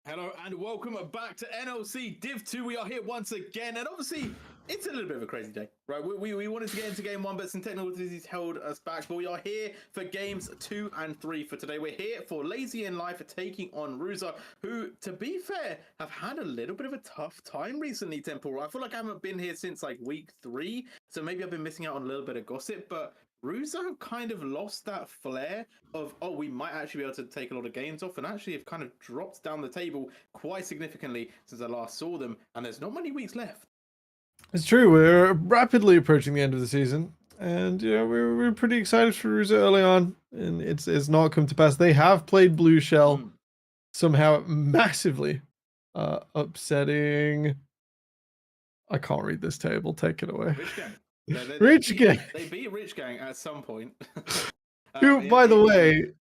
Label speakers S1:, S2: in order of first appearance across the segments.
S1: Hello and welcome back to NLC Div 2. We are here once again, and obviously it's a little bit of a crazy day, right? We wanted to get into game 1, but some technical difficulties held us back. But we are here for games 2 and 3 for today. We're here for Lazy in Life taking on Ruza, who, to be fair, have had a little bit of a tough time recently, Temple. I feel like I haven't been here since like week 3, so maybe I've been missing out on a little bit of gossip, but Ruza have kind of lost that flair of, oh, we might actually be able to take a lot of games off, and actually have kind of dropped down the table quite significantly since I last saw them, and there's not many weeks left.
S2: It's true. We're rapidly approaching the end of the season, and we're pretty excited for Ruza early on, and it's not come to pass. They have played Blue Shell, somehow massively upsetting. I can't read this table. Take it away.
S1: Rich Gang.
S2: Rich Gang.
S1: They beat Rich Gang at some point.
S2: Who, by the way,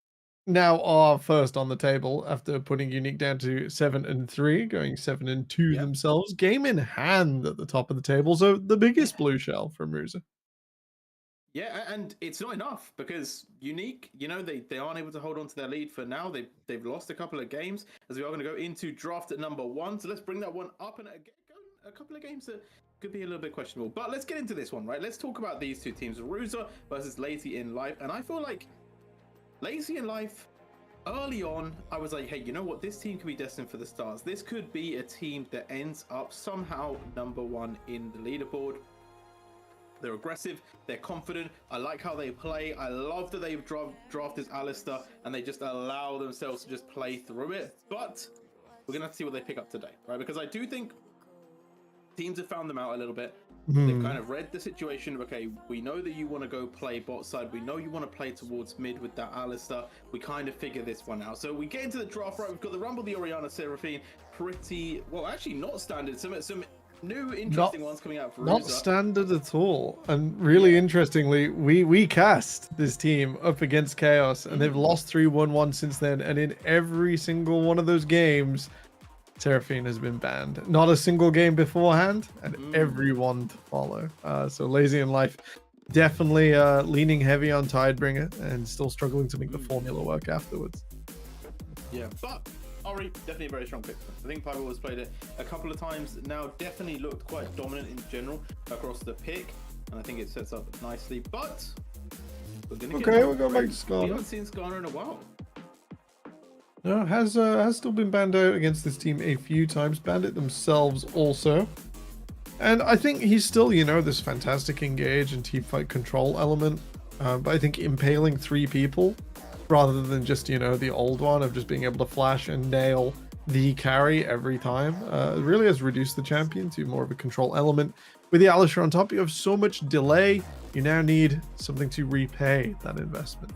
S2: now are first on the table after putting Unique down to 7 and 3, going 7 and 2 themselves. Game in hand at the top of the table. So the biggest Blue Shell from Ruza.
S1: Yeah, and it's not enough because Unique, you know, they aren't able to hold on to their lead for now. They've lost a couple of games, as we are going to go into draft at number 1. So let's bring that one up and go a couple of games that could be a little bit questionable. But let's get into this one, right? Let's talk about these two teams, Ruza versus Lazy in Life. And I feel like Lazy in Life, early on, I was like, hey, you know what? This team could be destined for the stars. This could be a team that ends up somehow number 1 in the leaderboard. They're aggressive, they're confident. I like how they play. I love that they've drafted Alistair and they just allow themselves to just play through it. But we're going to have to see what they pick up today, right? Because I do think teams have found them out a little bit. They've kind of read the situation of, okay, we know that you want to go play bot side. We know you want to play towards mid with that Alistair. We kind of figure this one out. So we get into the draft, right? We've got the Rumble, the Orianna, Seraphine. Pretty, well, actually not standard. Some new interesting ones coming out for
S2: Not
S1: Ruza.
S2: standard at all. And really interestingly, we cast this team up against Chaos, and they've lost 3-1-1 since then. And in every single one of those games, Seraphine has been banned. Not a single game beforehand, and every one to follow. So Lazy in Life definitely leaning heavy on Tidebringer and still struggling to make the formula work afterwards.
S1: Yeah, but Ori, definitely a very strong pick. I think Piper has played it a couple of times now, definitely looked quite dominant in general across the pick, and I think it sets up nicely. But we're going to
S2: we'll go back to Skarner.
S1: We haven't seen Skarner in a while.
S2: No, has still been banned out against this team a few times. Banned it themselves also. And I think he's still, this fantastic engage and team fight control element. But I think impaling 3 people, rather than just, the old one of just being able to flash and nail the carry every time, really has reduced the champion to more of a control element. With the Alisher on top, you have so much delay. You now need something to repay that investment.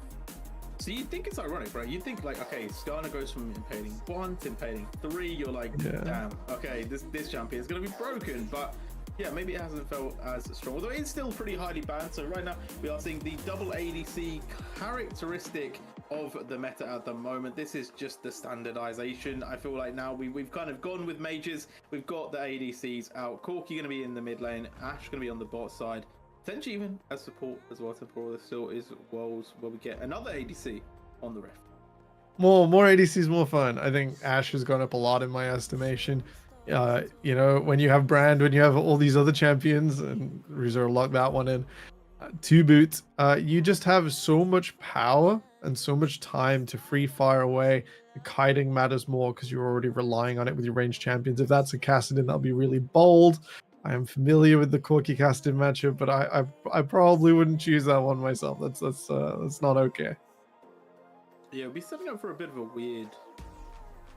S1: So you think it's ironic, right? You think like, okay, Skarner goes from impaling 1 to impaling 3. You're like, damn, okay, this champion is going to be broken. But yeah, maybe it hasn't felt as strong, although it's still pretty highly banned. So right now we are seeing the double ADC characteristic of the meta at the moment. This is just the standardization. I feel like now we've kind of gone with mages. We've got the ADCs out. Corki going to be in the mid lane. Ash going to be on the bot side. Potentially even as support as well. Temporal still is worlds where we get another ADC on the Rift.
S2: More ADCs, more fun. I think Ash has gone up a lot in my estimation. When you have Brand, when you have all these other champions, and Ruza locked that one in, to boot, you just have so much power and so much time to free fire away. The kiting matters more because you're already relying on it with your ranged champions. If that's a Kassadin, that'll be really bold. I am familiar with the Corki Kassadin matchup, but I probably wouldn't choose that one myself. That's not okay.
S1: Yeah, we'll be setting up for a bit of a weird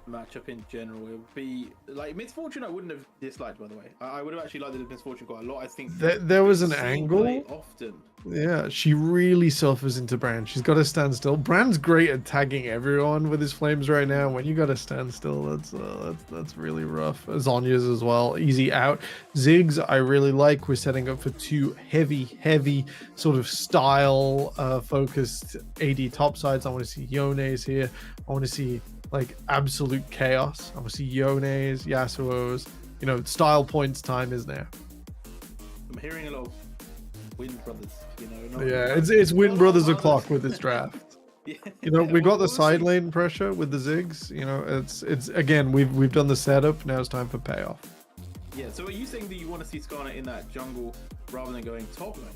S1: matchup in general. It would be like Misfortune. I wouldn't have disliked, by the way. I would have actually liked the Misfortune quite a lot. I think
S2: there was an angle.
S1: Often.
S2: Yeah, she really suffers into Brand. She's got to stand still. Brand's great at tagging everyone with his flames right now. When you got to stand still, that's really rough. Zonya's as well, easy out. Ziggs, I really like. We're setting up for 2 heavy sort of style focused AD top sides. I want to see Yone's here. I want to see like absolute chaos. I want to see Yone's, Yasuo's. Style points time is now.
S1: I'm hearing a lot of Wind Brothers,
S2: it's Wind Brothers o'clock with this draft.
S1: Yeah.
S2: You know, we got the
S1: We'll
S2: side
S1: see.
S2: lane pressure with the Ziggs. You know, it's again, we've done the setup. Now it's time for payoff.
S1: Yeah. So are you saying that you want to see Skarner in that jungle rather than going top lane?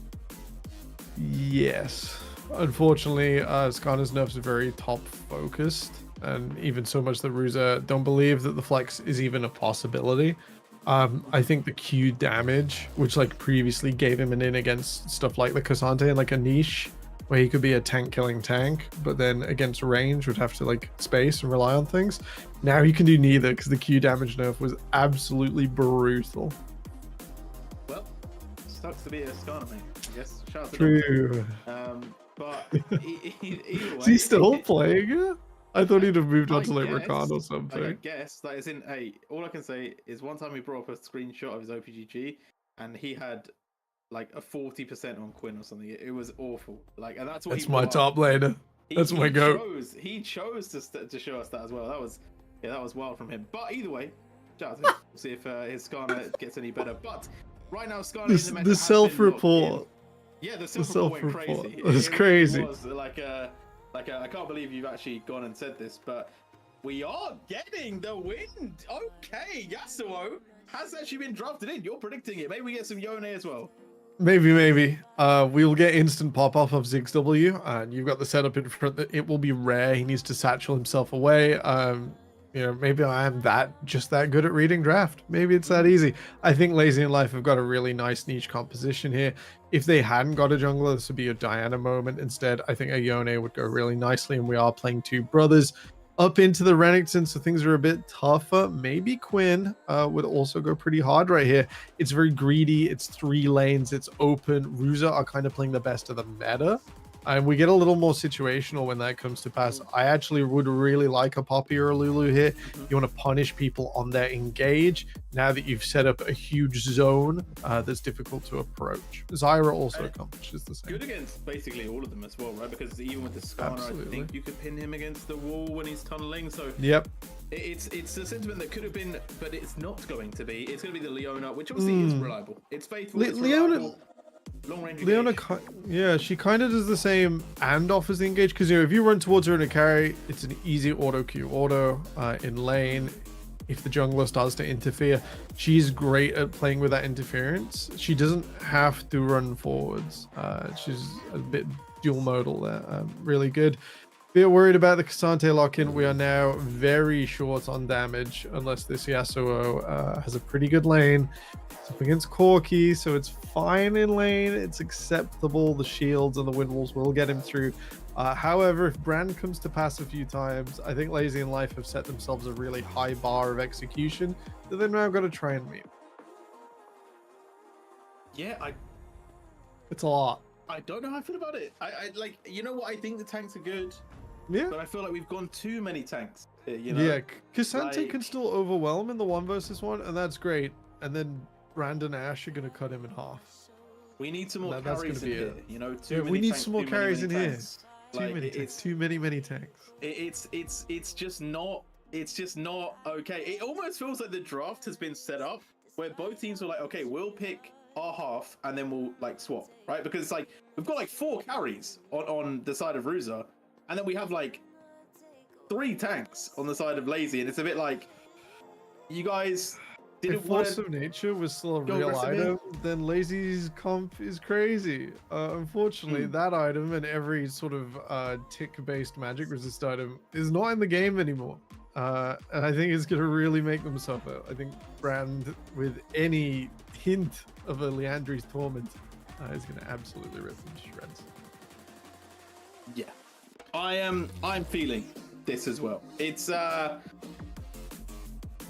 S2: Yes. Unfortunately, Skarner's nerfs are very top focused, and even so much that Ruza don't believe that the flex is even a possibility. I think the Q damage, which like previously gave him an in against stuff like the Cassante and like a niche, where he could be a tank killing tank, but then against range would have to like space and rely on things. Now he can do neither because the Q damage nerf was absolutely brutal.
S1: Well, sucks to be a Skarner mate. I guess. Shout out to
S2: True.
S1: But either way,
S2: Is he still playing it? I thought he'd have moved on
S1: I
S2: to like
S1: guess,
S2: Rakan or
S1: I
S2: something.
S1: guess, like, as in, hey, all I can say is one time he brought up a screenshot of his OPGG, and he had like a 40% on Quinn or something. It was awful. Like, and that's what
S2: That's
S1: he
S2: my
S1: brought
S2: top
S1: up.
S2: laner. That's my goat.
S1: He chose to show us that as well. That was wild from him. But either way, shout out to him. We'll see if his Skarner gets any better. But right now, Skarner in the meta
S2: The
S1: has been locked
S2: self-report.
S1: in. Yeah, the self-report went crazy.
S2: That's crazy.
S1: It was I can't believe you've actually gone and said this, but we are getting the wind. Okay, Yasuo has actually been drafted in. You're predicting it. Maybe we get some Yone as well.
S2: Maybe. We'll get instant pop-off of Ziggs W, and you've got the setup in front that it will be rare. He needs to satchel himself away. You know, maybe I am just that good at reading draft. Maybe it's that easy. I think Lazy in Life have got a really nice niche composition here. If they hadn't got a jungler, this would be a Diana moment. Instead, I think a Yone would go really nicely, and we are playing two brothers up into the Renekton, so things are a bit tougher. Maybe Quinn would also go pretty hard right here. It's very greedy. It's 3 lanes. It's open. Ruza are kind of playing the best of the meta. And we get a little more situational when that comes to pass. I actually would really like a Poppy or a Lulu here. You want to punish people on their engage now that you've set up a huge zone that's difficult to approach. Zyra also accomplishes the same.
S1: Good against basically all of them as well, right? Because even with the Skarner, I think you could pin him against the wall when he's tunneling. So
S2: yep,
S1: it's a sentiment that could have been, but it's not going to be. It's going to be the Leona, which obviously is reliable. It's faithful. It's reliable. Long range
S2: Leona, yeah, she kind of does the same and offers the engage, because, you know, if you run towards her in a carry, it's an easy auto Q auto in lane. If the jungler starts to interfere, she's great at playing with that interference. She doesn't have to run forwards. She's a bit dual modal there. Really good. Bit worried about the Cassante lock-in. We are now very short on damage unless this Yasuo has a pretty good lane. It's up against Corki, so it's fine in lane. It's acceptable. The shields and the wind walls will get him through. However, if Brand comes to pass a few times, I think Lazy in Life have set themselves a really high bar of execution that they've now got to try and meet.
S1: Yeah,
S2: it's a lot.
S1: I don't know how I feel about it. I like, you know what? I think the tanks are good.
S2: Yeah,
S1: but I feel like we've gone too many tanks. You know?
S2: Yeah, Cassante can still overwhelm in the 1v1, and that's great. And then Brandon and Ash are going to cut him in half.
S1: We need some more carries in here. You know,
S2: we need some more carries in here. Too many tanks.
S1: It's just not okay. It almost feels like the draft has been set up where both teams were like, okay, we'll pick our half and then we'll like swap, right? Because it's like we've got like 4 carries on the side of Ruza, and then we have like 3 tanks on the side of Lazy, and it's a bit like, you guys didn't want
S2: Force of Nature was still a real item, then Lazy's comp is crazy. Unfortunately, that item and every sort of tick-based magic resist item is not in the game anymore. And I think it's going to really make them suffer. I think Brand, with any hint of a Leandri's Torment, is going to absolutely rip them to shreds.
S1: Yeah. I'm feeling this as well. It's going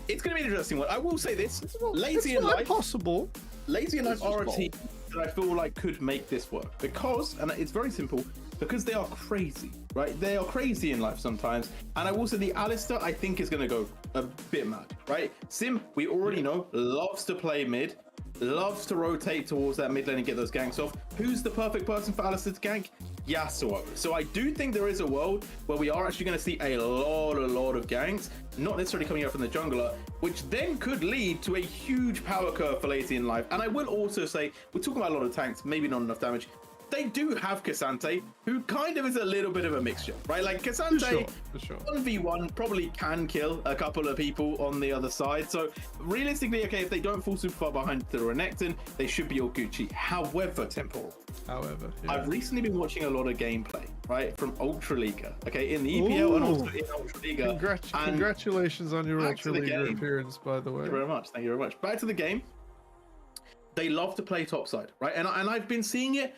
S1: to be an interesting one. I will say this: Lazy and Life
S2: possible.
S1: Lazy and Life are a team that I feel like could make this work because, and it's very simple, because they are crazy, right? They are crazy in life sometimes. And I will say the Alistar, I think, is going to go a bit mad, right? Sim, we already know, loves to play mid, loves to rotate towards that mid lane and get those ganks off. Who's the perfect person for Alistar to gank? Yasuo. So I do think there is a world where we are actually going to see a lot of ganks, not necessarily coming out from the jungler, which then could lead to a huge power curve for Lazy in Life. And I will also say, we're talking about a lot of tanks, maybe not enough damage. they do have Cassante, who kind of is a little bit of a mixture, right? Like Cassante,
S2: For sure.
S1: 1v1 probably can kill a couple of people on the other side. So realistically, okay, if they don't fall super far behind the Renekton, they should be all Gucci. However, Temple.
S2: Yeah.
S1: I've recently been watching a lot of gameplay, right, from Ultra Liga, okay, in the EPL and also in Ultra Liga.
S2: Congratulations on your Ultra Liga appearance, by the way.
S1: Thank you very much. Thank you very much. Back to the game. They love to play topside, right? And I've been seeing it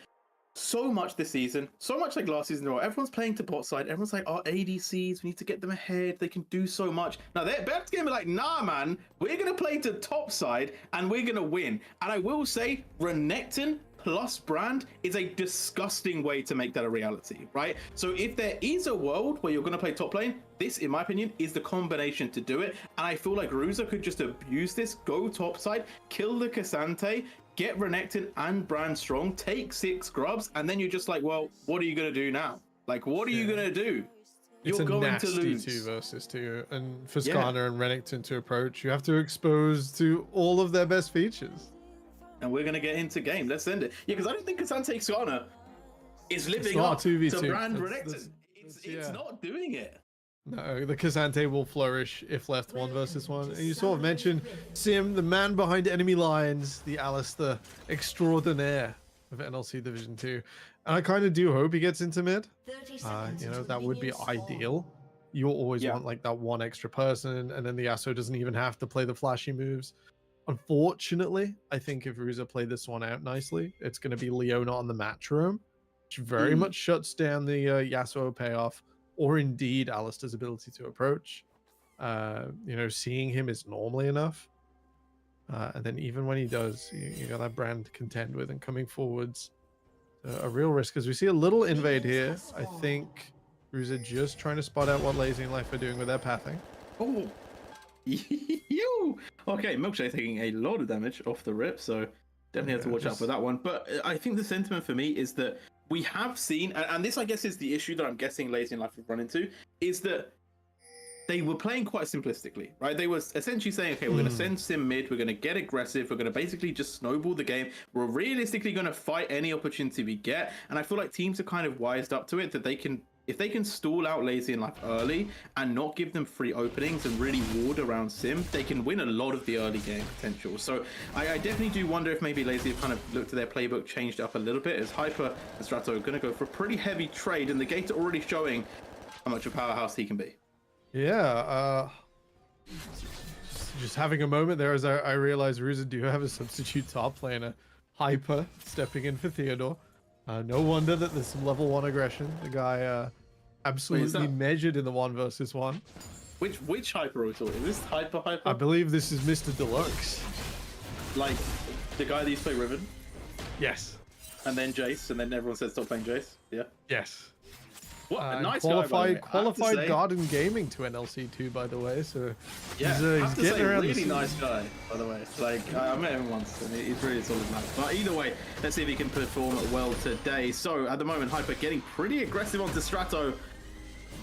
S1: so much this season, so much like last season. Everyone's playing to bot side. Everyone's like, our ADCs, we need to get them ahead. They can do so much. Now, they're back to game like, nah, man, we're going to play to top side and we're going to win. And I will say, Renekton plus Brand is a disgusting way to make that a reality, right? So if there is a world where you're going to play top lane, this, in my opinion, is the combination to do it. And I feel like Ruza could just abuse this, go top side, kill the Cassante, get Renekton and Brand strong, take 6 grubs, and then you're just like, well, what are you going to do now? Like, what are you going to do? You're going to lose.
S2: 2 versus 2, and for Skarner and Renekton to approach, you have to expose to all of their best features.
S1: And we're going to get into game. Let's end it. Yeah, because I don't think Cassante Skarner is living up
S2: 2v2.
S1: to Brand Renekton. It's not doing it.
S2: No, the Cassante will flourish if left 1 versus 1. And you sort of mentioned Sim, the man behind enemy lines, the Alistair extraordinaire of NLC Division 2. And I kind of do hope he gets into mid. You know, that would be ideal. You'll always want like that 1 extra person, and then the Yasuo doesn't even have to play the flashy moves. Unfortunately, I think if Ruza played this one out nicely, it's going to be Leona on the match room, which very much shuts down the Yasuo payoff, or indeed Alistair's ability to approach. You know, seeing him is normally enough. And then even when he does, you got that Brand to contend with, and coming forwards, a real risk, as we see a little invade here. I think Ruza just trying to spot out what Lazy and Life are doing with their pathing.
S1: Oh, you okay? Milkshake taking a lot of damage off the rip, so definitely have to watch out for that one. But I think the sentiment for me is that we have seen, and this I guess is the issue that I'm guessing Lazy and Life have run into, is that they were playing quite simplistically, right? They were essentially saying, okay, we're going to send Sim mid, we're going to get aggressive, we're going to basically just snowball the game, we're realistically going to fight any opportunity we get. And I feel like teams are kind of wised up to it, that they can, if they can stall out Lazy and Life early and not give them free openings and really ward around Sim, they can win a lot of the early game potential. So I definitely do wonder if maybe Lazy have kind of looked at their playbook, changed up a little bit, as Hyper and Strato are going to go for a pretty heavy trade, and the Gator already showing how much of a powerhouse he can be.
S2: Yeah, just having a moment there as I realize Ruza do have a substitute top laner, Hyper, stepping in for Theodore. No wonder that there's some level 1 aggression. The guy absolutely measured in the 1 versus 1.
S1: Which Hyper are we talking? Is this Hyper?
S2: I believe this is Mr. Deluxe.
S1: Like the guy that used to play Riven?
S2: Yes.
S1: And then Jace, and then everyone said stop playing Jace? Yeah.
S2: Yes.
S1: What a nice
S2: qualified
S1: guy,
S2: Garden Gaming to NLC too, by the way. So
S1: yeah,
S2: he's getting around.
S1: Really nice guy, by the way. Like I met him once, and he's really solid man. But either way, let's see if he can perform well today. So at the moment, Hyper getting pretty aggressive onto Strato,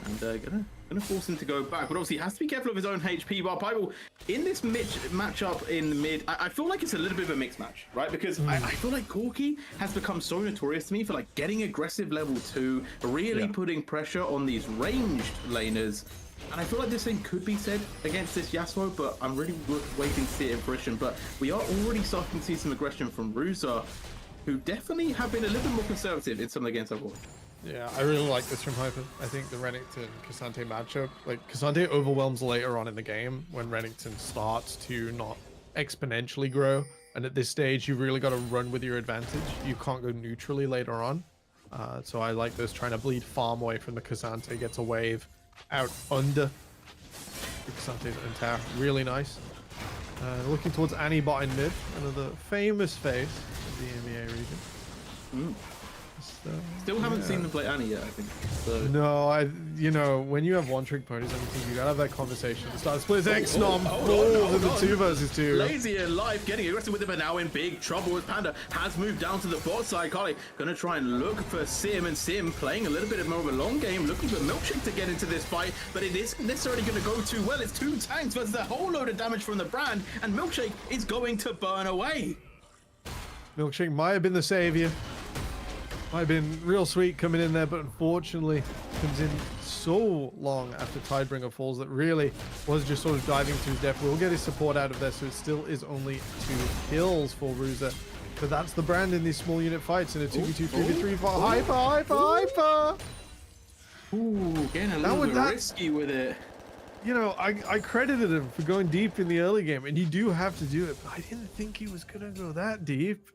S1: and gonna force him to go back. But obviously, he has to be careful of his own HP bar. Bible in this matchup in mid, I feel like it's a little bit of a mixed match, right? Because I feel like Corki has become so notorious to me for like getting aggressive level 2, really putting pressure on these ranged laners. And I feel like this thing could be said against this Yasuo, but I'm really waiting to see it in fruition. But we are already starting to see some aggression from Ruza, who definitely have been a little bit more conservative in some of the games I've watched.
S2: Yeah, I really like this from Hyper. I think the Renekton Cassante matchup, like Cassante overwhelms later on in the game when Renekton starts to not exponentially grow. And at this stage, you really got to run with your advantage. You can't go neutrally later on. So I like this, trying to bleed farm away from the Cassante, gets a wave out under the Cassante's own tower. Really nice. Looking towards Annie bot in mid, another famous face of the EMEA region.
S1: Still haven't seen them play Annie yet, I think. So.
S2: No, you know, when you have one-trick ponies, I think you gotta have that conversation. Start splits X-Nom falls in the 2 versus 2.
S1: Lazy and Life getting aggressive with him, but now in big trouble as Panda has moved down to the bot side. Carly gonna try and look for Sim, and Sim playing a little bit more of a long game, looking for Milkshake to get into this fight, but it isn't necessarily gonna go too well. It's 2 tanks versus a whole load of damage from the Brand, and Milkshake is going to burn away.
S2: Milkshake might have been the savior. Might have been real sweet coming in there, but unfortunately comes in so long after Tidebringer falls that really was just sort of diving to his death. We'll get his support out of there, so it still is only 2 kills for Ruza. But that's the brand in these small unit fights in a 2v2, 3v3 for Hyper.
S1: Ooh, getting a little bit risky with it.
S2: You know, I credited him for going deep in the early game, and you do have to do it, but I didn't think he was going to go that deep.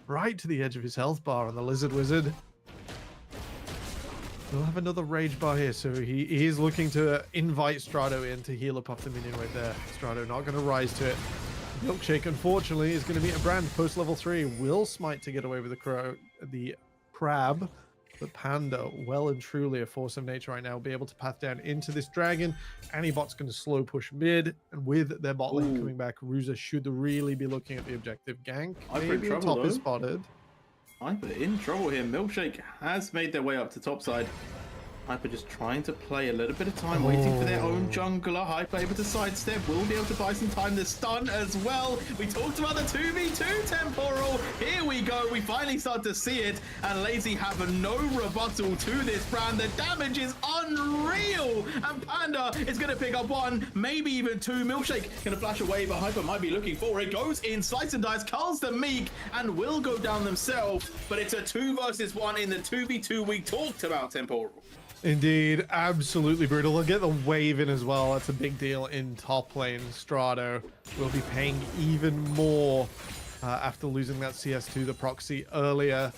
S2: Right to the edge of his health bar on the Lizard Wizard. We'll have another rage bar here, so he is looking to invite Strato in to heal up off the minion right there. Strato not going to rise to it. Milkshake, unfortunately, is going to meet a brand post level 3. Will smite to get away with the crab. But Panda, well and truly a force of nature right now, will be able to path down into this dragon. Anibot's going to slow push mid, and with their bot lane coming back, Ruza should really be looking at the objective gank. Maybe top is spotted.
S1: Hyper in trouble here. Milkshake has made their way up to top side. Hyper just trying to play a little bit of time, waiting for their own jungler. Hyper able to sidestep, will be able to buy some time. The stun as well. We talked about the 2v2 temporal. Here we go. We finally start to see it, and Lazy have no rebuttal to this brand. The damage is unreal, and Panda is going to pick up 1, maybe even 2. Milkshake going to flash away, but Hyper might be looking for it. Goes in, slice and dice, culls the Meek, and will go down themselves. But it's a 2 versus 1 in the 2v2 we talked about, temporal.
S2: Indeed, absolutely brutal. They'll get the wave in as well. That's a big deal in top lane. Strato will be paying even more after losing that CS2, the proxy, earlier.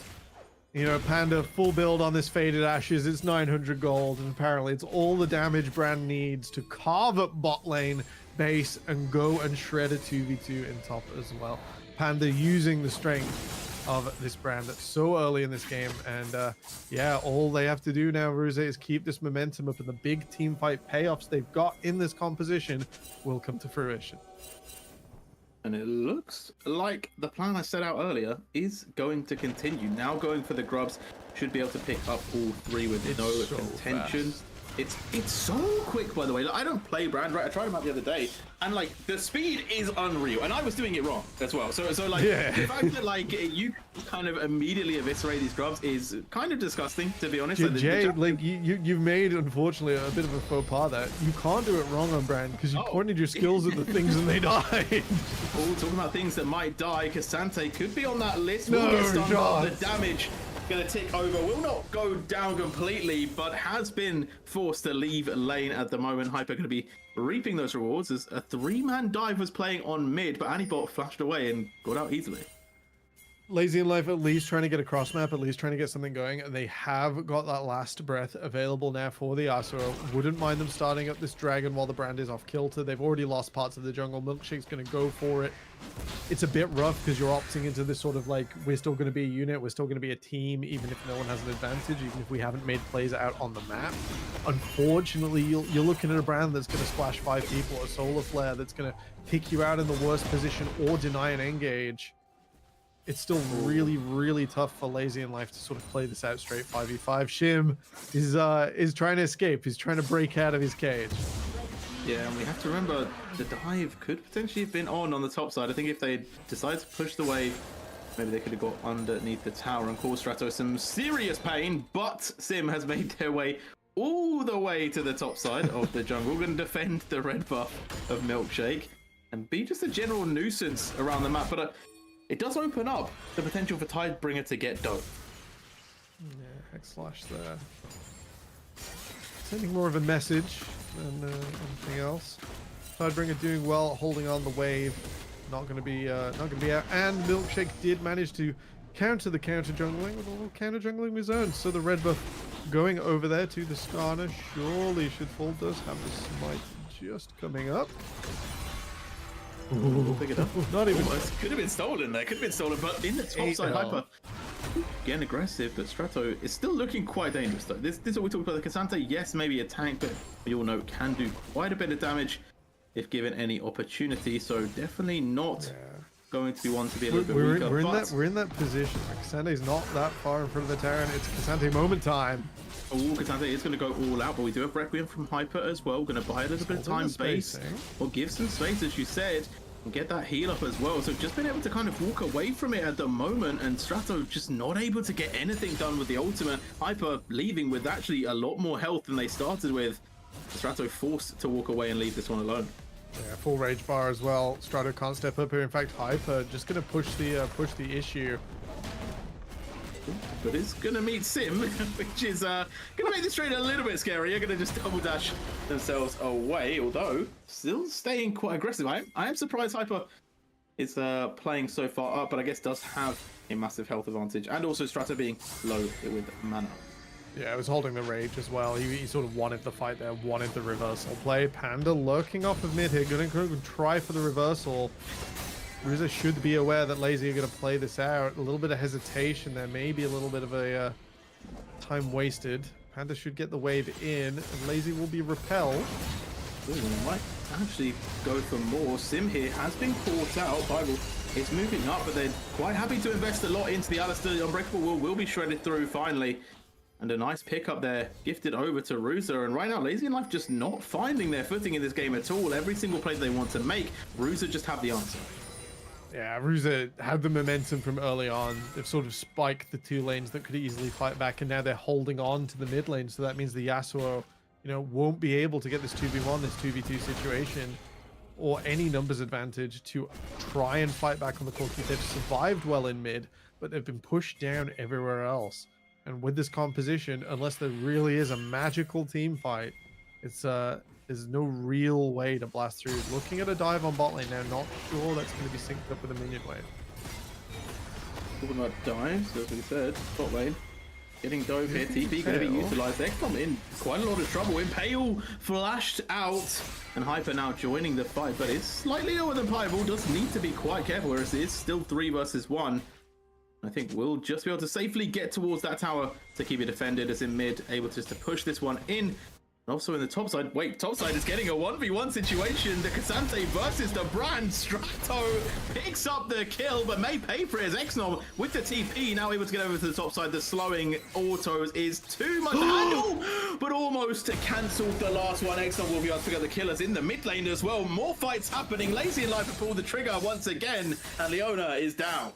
S2: You know, Panda full build on this Faded Ashes. It's 900 gold, and apparently it's all the damage brand needs to carve up bot lane base and go and shred a 2v2 in top as well. Panda using the strength of this brand so early in this game, and yeah, all they have to do now, Ruze, is keep this momentum up, and the big team fight payoffs they've got in this composition will come to fruition.
S1: And it looks like the plan I set out earlier is going to continue. Now going for the grubs, should be able to pick up all 3 with no contention. Fast. It's so quick, by the way. Like, I don't play brand, right? I tried them out the other day, and like the speed is unreal, and I was doing it wrong as well. So like the fact that like you kind of immediately eviscerate these grubs is kind of disgusting, to be honest.
S2: Jay, like you've made, unfortunately, a bit of a faux pas there. You can't do it wrong on brand because you pointed your skills at the things and they died.
S1: Oh, talking about things that might die, Cassante could be on that list. We'll get stunned, the damage gonna tick over, will not go down completely, but has been forced to leave lane at the moment. Hyper gonna be reaping those rewards as a 3-man dive was playing on mid, but Anibot flashed away and got out easily.
S2: Lazy in Life at least trying to get a cross map, at least trying to get something going. They have got that last breath available now for the Asura. Wouldn't mind them starting up this dragon while the brand is off kilter. They've already lost parts of the jungle. Milkshake's going to go for it. It's a bit rough because you're opting into this sort of like, we're still going to be a unit, we're still going to be a team, even if no one has an advantage, even if we haven't made plays out on the map. Unfortunately, you're looking at a brand that's going to splash 5 people, a solar flare that's going to pick you out in the worst position or deny an engage. It's still really, really tough for Lazy in Life to sort of play this out straight 5v5. Shim is trying to escape. He's trying to break out of his cage.
S1: Yeah, and we have to remember the dive could potentially have been on the top side. I think if they decided to push the wave, maybe they could have got underneath the tower and caused Strato some serious pain, but Sim has made their way all the way to the top side of the jungle. We're going to defend the red buff of Milkshake and be just a general nuisance around the map, but it does open up the potential for Tidebringer to get dope.
S2: Yeah, X-Slash there. Sending more of a message than anything else. Tidebringer doing well, holding on the wave. Not going to be out. And Milkshake did manage to counter the counter jungling with a little counter jungling of his own. So the red buff going over there to the Skarner surely should fall. Does have the smite just coming up.
S1: We'll pick it up.
S2: Not even.
S1: Could have been stolen there. Could have been stolen, but in the top side, Hyper getting aggressive, but Strato is still looking quite dangerous though. This is what we talked about. The Cassante, yes, maybe a tank, but we all know can do quite a bit of damage if given any opportunity. So definitely not going to be one to be a little bit weaker.
S2: We're in that position. Cassante's not that far in front of the tower, and it's Cassante moment time.
S1: Oh, Cassante is going to go all out, but we do have Requiem from Hyper as well. We're going to buy a little bit of time base, or give some space, as you said. and get that heal up as well. So just been able to kind of walk away from it at the moment, and Strato just not able to get anything done with the ultimate. Hyper leaving with actually a lot more health than they started with. Strato forced to walk away and leave this one alone.
S2: Yeah, full rage bar as well. Strato can't step up here. In fact, Hyper just gonna push the issue.
S1: But it's gonna meet Sim, which is gonna make this trade a little bit scary. You're gonna just double dash themselves away, although still staying quite aggressive. I am surprised Hyper is playing so far up, but I guess does have a massive health advantage, and also Strato being low with mana.
S2: Yeah, I was holding the rage as well. He sort of wanted the fight there, wanted the reversal play. Panda lurking off of mid here, gonna try for the reversal. Ruza should be aware that Lazy are going to play this out. A little bit of hesitation there, maybe a little bit of a time wasted. Panda should get the wave in, and Lazy will be repelled.
S1: Ooh, might actually go for more. Sim here has been caught out. Bible is moving up, but they're quite happy to invest a lot into the Alistair. Unbreakable will be shredded through finally. And a nice pickup there, gifted over to Ruza. And right now, Lazy and Life just not finding their footing in this game at all. Every single play they want to make, Ruza just have the answer.
S2: Yeah, Ruza had the momentum from early on. They've sort of spiked the two lanes that could easily fight back, and now they're holding on to the mid lane. So that means the Yasuo, won't be able to get this 2v1, this 2v2 situation, or any numbers advantage to try and fight back on the core queue. They've survived well in mid, but they've been pushed down everywhere else. And with this composition, unless there really is a magical team fight, there's no real way to blast through. Looking at a dive on bot lane now, not sure that's going to be synced up with a minion wave.
S1: Talking about dives, as we said, bot lane. Getting dove here, TP going to be utilised. XNOM in quite a lot of trouble. Impale flashed out, and Hyper now joining the fight, but it's slightly lower than Pieball. Does need to be quite careful, whereas it is still 3 versus 1. I think we'll just be able to safely get towards that tower to keep it defended, as in mid, able just to push this one in. Also in the top side, top side is getting a 1v1 situation. The Cassante versus the Brand. Strato picks up the kill, but may pay for it as XNOM with the TP now able to get over to the top side. The slowing autos is too much to handle, but almost cancelled the last one. XNOM will be able to get the killers in the mid lane as well. More fights happening. Lazy and Life pull the trigger once again, and Leona is down.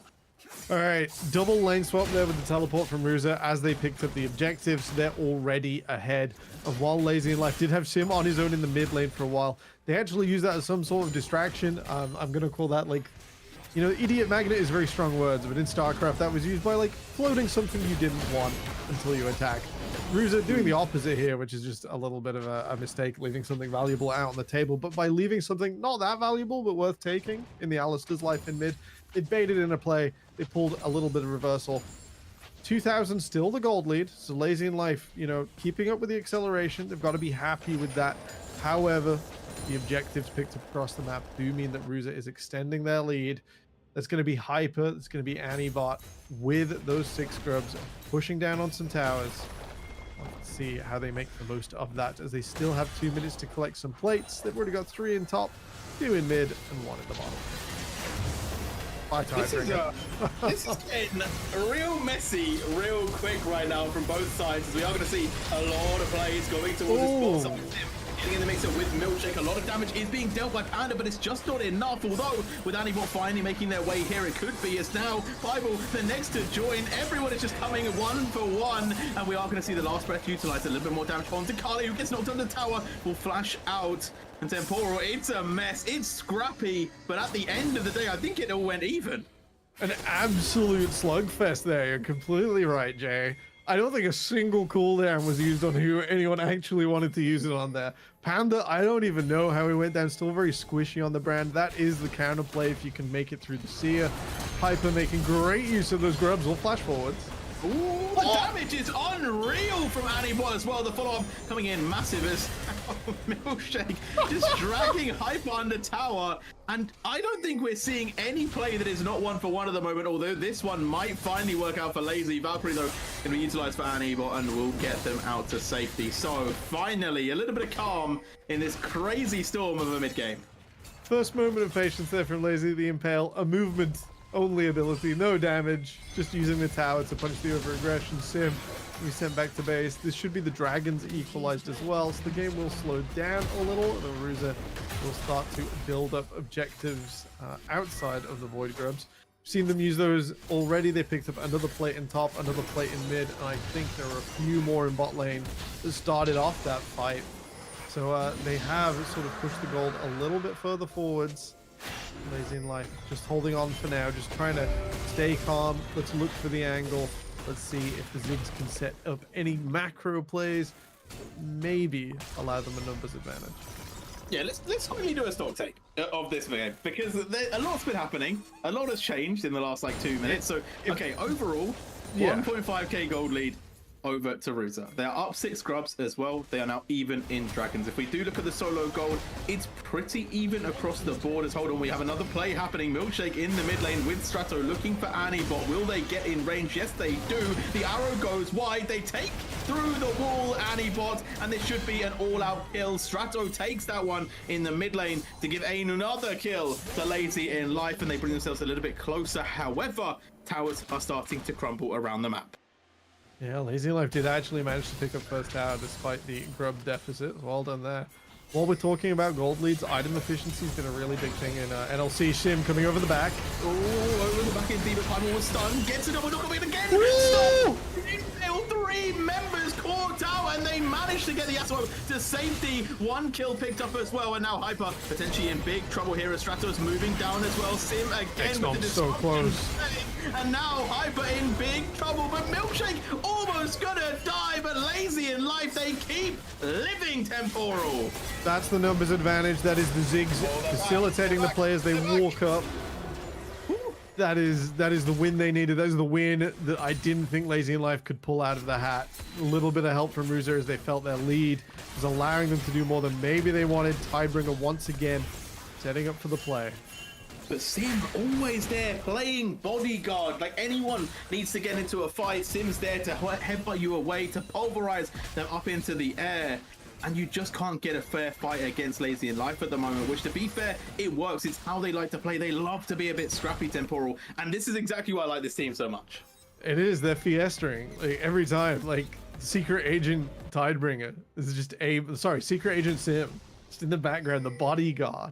S2: All right, double lane swap there with the teleport from Ruza as they picked up the objectives. They're already ahead. And while Lazy and Life did have Sim on his own in the mid lane for a while, they actually used that as some sort of distraction. I'm going to call that idiot magnet is very strong words, but in StarCraft that was used by floating something you didn't want until you attack. Ruza doing the opposite here, which is just a little bit of a mistake, leaving something valuable out on the table. But by leaving something not that valuable, but worth taking in the Alistair's life in mid, it baited in a play. They pulled a little bit of reversal. 2000 still the gold lead. So Lazy and Life, keeping up with the acceleration. They've got to be happy with that. However, the objectives picked up across the map do mean that Ruza is extending their lead. That's going to be Hyper. That's going to be Anibot with those 6 scrubs pushing down on some towers. Let's see how they make the most of that, as they still have 2 minutes to collect some plates. They've already got 3 in top, 2 in mid, and 1 in the bottom. This
S1: is getting real messy, real quick right now from both sides, as we are going to see a lot of plays going towards this bot side. Getting in the mixer with Milkshake, a lot of damage is being dealt by Panda, but it's just not enough. Although with Anibot finally making their way here, it could be as now Bible the next to join. Everyone is just coming 1 for 1, and we are going to see the last breath utilize a little bit more damage onto Kali, who gets knocked on the tower, will flash out. And Temporal, it's a mess, it's scrappy, but at the end of the day, I think it all went even.
S2: An absolute slugfest there. You're completely right, Jay. I don't think a single cooldown was used on who anyone actually wanted to use it on there. Panda, I don't even know how he went down. Still very squishy on the Brand. That is the counterplay if you can make it through the Seer. Hyper making great use of those grubs. We'll flash forwards.
S1: Ooh, the damage is unreal from Anibot as well. The follow-up coming in massive as Milkshake just dragging Hyper on the tower. And I don't think we're seeing any play that is not 1 for 1 at the moment, although this one might finally work out for Lazy. Valkyrie, though, going to be utilized for Anibot and will get them out to safety. So finally, a little bit of calm in this crazy storm of a mid-game.
S2: First moment of patience there from Lazy. The Impale, a movement only ability, no damage, just using the tower to punch the over-aggression. Sim we sent back to base. This should be the dragons equalized as well, so the game will slow down a little. The Ruza will start to build up objectives outside of the Void Grubs. We've seen them use those already. They picked up another plate in top, another plate in mid, and I think there are a few more in bot lane that started off that fight. So they have sort of pushed the gold a little bit further forwards. Lazy in Life just holding on for now, just trying to stay calm. Let's look for the angle. Let's see if the Ziggs can set up any macro plays, maybe allow them a numbers advantage.
S1: Yeah, let's quickly do a stock take of this game, because a lot's been happening. A lot has changed in the last like 2 minutes. So okay, overall, 1.5k gold lead over to Ruta. They are up 6 grubs as well. They are now even in dragons. If we do look at the solo gold, it's pretty even across the board. As hold on, we have another play happening. Milkshake in the mid lane with Strato looking for Annie bot. Will they get in range? Yes, they do. The arrow goes wide. They take through the wall Annie bot, and this should be an all-out kill. Strato takes that one in the mid lane to give another kill to Lazy in Life, and they bring themselves a little bit closer. However, towers are starting to crumble around the map.
S2: Yeah, Lazy in Life did actually manage to pick up first tower despite the grub deficit. Well done there. While we're talking about gold leads, item efficiency has been a really big thing in NLC. Sim coming over the back.
S1: Oh, over the back indeed, but Primal was stunned. Gets a double knock of it again.
S2: Woo!
S1: Stop! 3 members caught tower, and they managed to get the Yasuo to safety. 1 kill picked up as well, and now Hyper potentially in big trouble here as Stratos moving down as well. Sim again with the
S2: so close.
S1: And now Hyper in big trouble, but Milkshake almost gonna die, but Lazy in Life, they keep living Temporal.
S2: That's the numbers advantage. That is the Ziggs facilitating the play as they walk up. That is the win they needed. That is the win that I didn't think Lazy in Life could pull out of the hat. A little bit of help from Ruzer as they felt their lead was allowing them to do more than maybe they wanted. Tidebringer once again setting up for the play.
S1: But Sim always there playing bodyguard. Like anyone needs to get into a fight, Sim's there to headbutt you away, to pulverize them up into the air. And you just can't get a fair fight against Lazy in Life at the moment, which, to be fair, it works. It's how they like to play. They love to be a bit scrappy Temporal, and this is exactly why I like this team so much.
S2: It is. They're fiestering like every time. Like Secret Agent Tidebringer. This is just Secret Agent Sim. Just in the background, the bodyguard.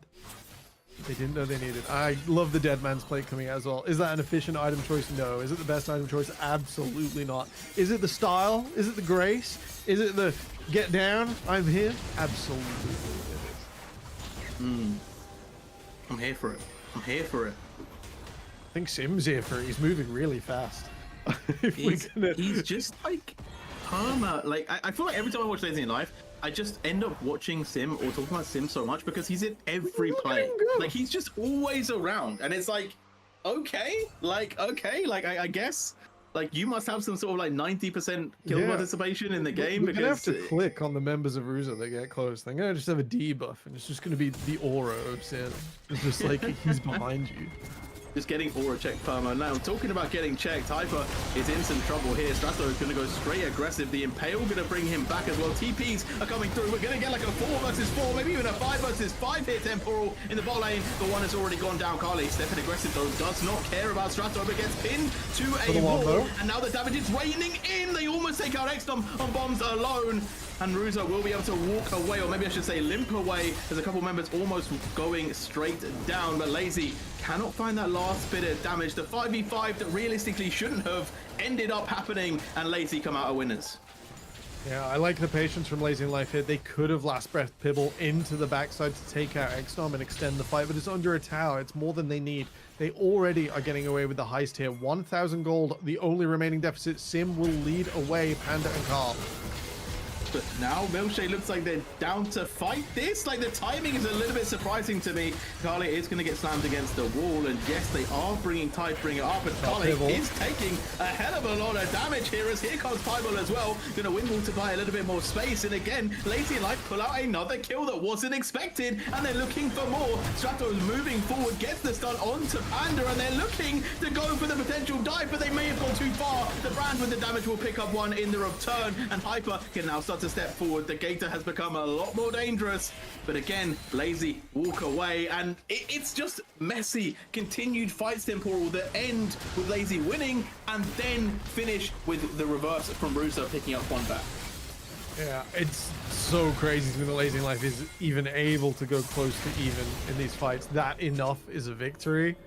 S2: They didn't know they needed. I love the Dead Man's Plate coming out as well. Is that an efficient item choice? No. Is it the best item choice? Absolutely not. Is it the style? Is it the grace? Is it the get down? I'm here? Absolutely it is.
S1: I'm here for it. I'm here for it.
S2: I think Sim's here for it. He's moving really fast.
S1: He's just like perma. Like I feel like every time I watch Lazy in Life, I just end up watching Sim or talking about Sim so much because he's in every play. Like he's just always around, and it's like, okay, I guess. Like you must have some sort of like 90% kill participation in the game.
S2: We're gonna have to click on the members of Ruza that get close. They're gonna just have a debuff, and it's just gonna be the aura of Sim. It's just like he's behind you.
S1: Just getting aura checked perma. Now, talking about getting checked, Hyper is in some trouble here. Strato is going to go straight aggressive. The Impale going to bring him back as well. TPs are coming through. We're going to get like a 4 versus 4, maybe even a 5 versus 5 here. Temporal in the bot lane. The one has already gone down. Carly stepping aggressive though, does not care about Strato, but gets pinned to a wall. And now the damage is raining in. They almost take out XDom on bombs alone. And Ruza will be able to walk away, or maybe I should say limp away. There's a couple members almost going straight down, but Lazy cannot find that last bit of damage. The 5v5 that realistically shouldn't have ended up happening, and Lazy come out of winners.
S2: Yeah, I like the patience from Lazy in Life here. They could have last breath Pibble into the backside to take out XDom and extend the fight, but it's under a tower. It's more than they need. They already are getting away with the heist here. 1,000 gold, the only remaining deficit. Sim will lead away Panda and Carl.
S1: But now Milkshake looks like they're down to fight this. Like the timing is a little bit surprising to me. Carly is going to get slammed against the wall, and yes, they are bringing Tidebringer up, but Carly is taking a hell of a lot of damage here as here comes Fireball as well. Going to win to buy a little bit more space, and again, Lazy in Life pull out another kill that wasn't expected, and they're looking for more. Strato's moving forward, gets the stun onto Panda, and they're looking to go for the potential dive, but they may have gone too far. The Brand with the damage will pick up one in the return, and Hyper can now start to step forward. The Gator has become a lot more dangerous, but again, Lazy walk away, and it's just messy. Continued fights Temporal that end with Lazy winning and then finish with the reverse from Russo picking up one back.
S2: Yeah, it's so crazy to me that Lazy Life is even able to go close to even in these fights. That enough is a victory.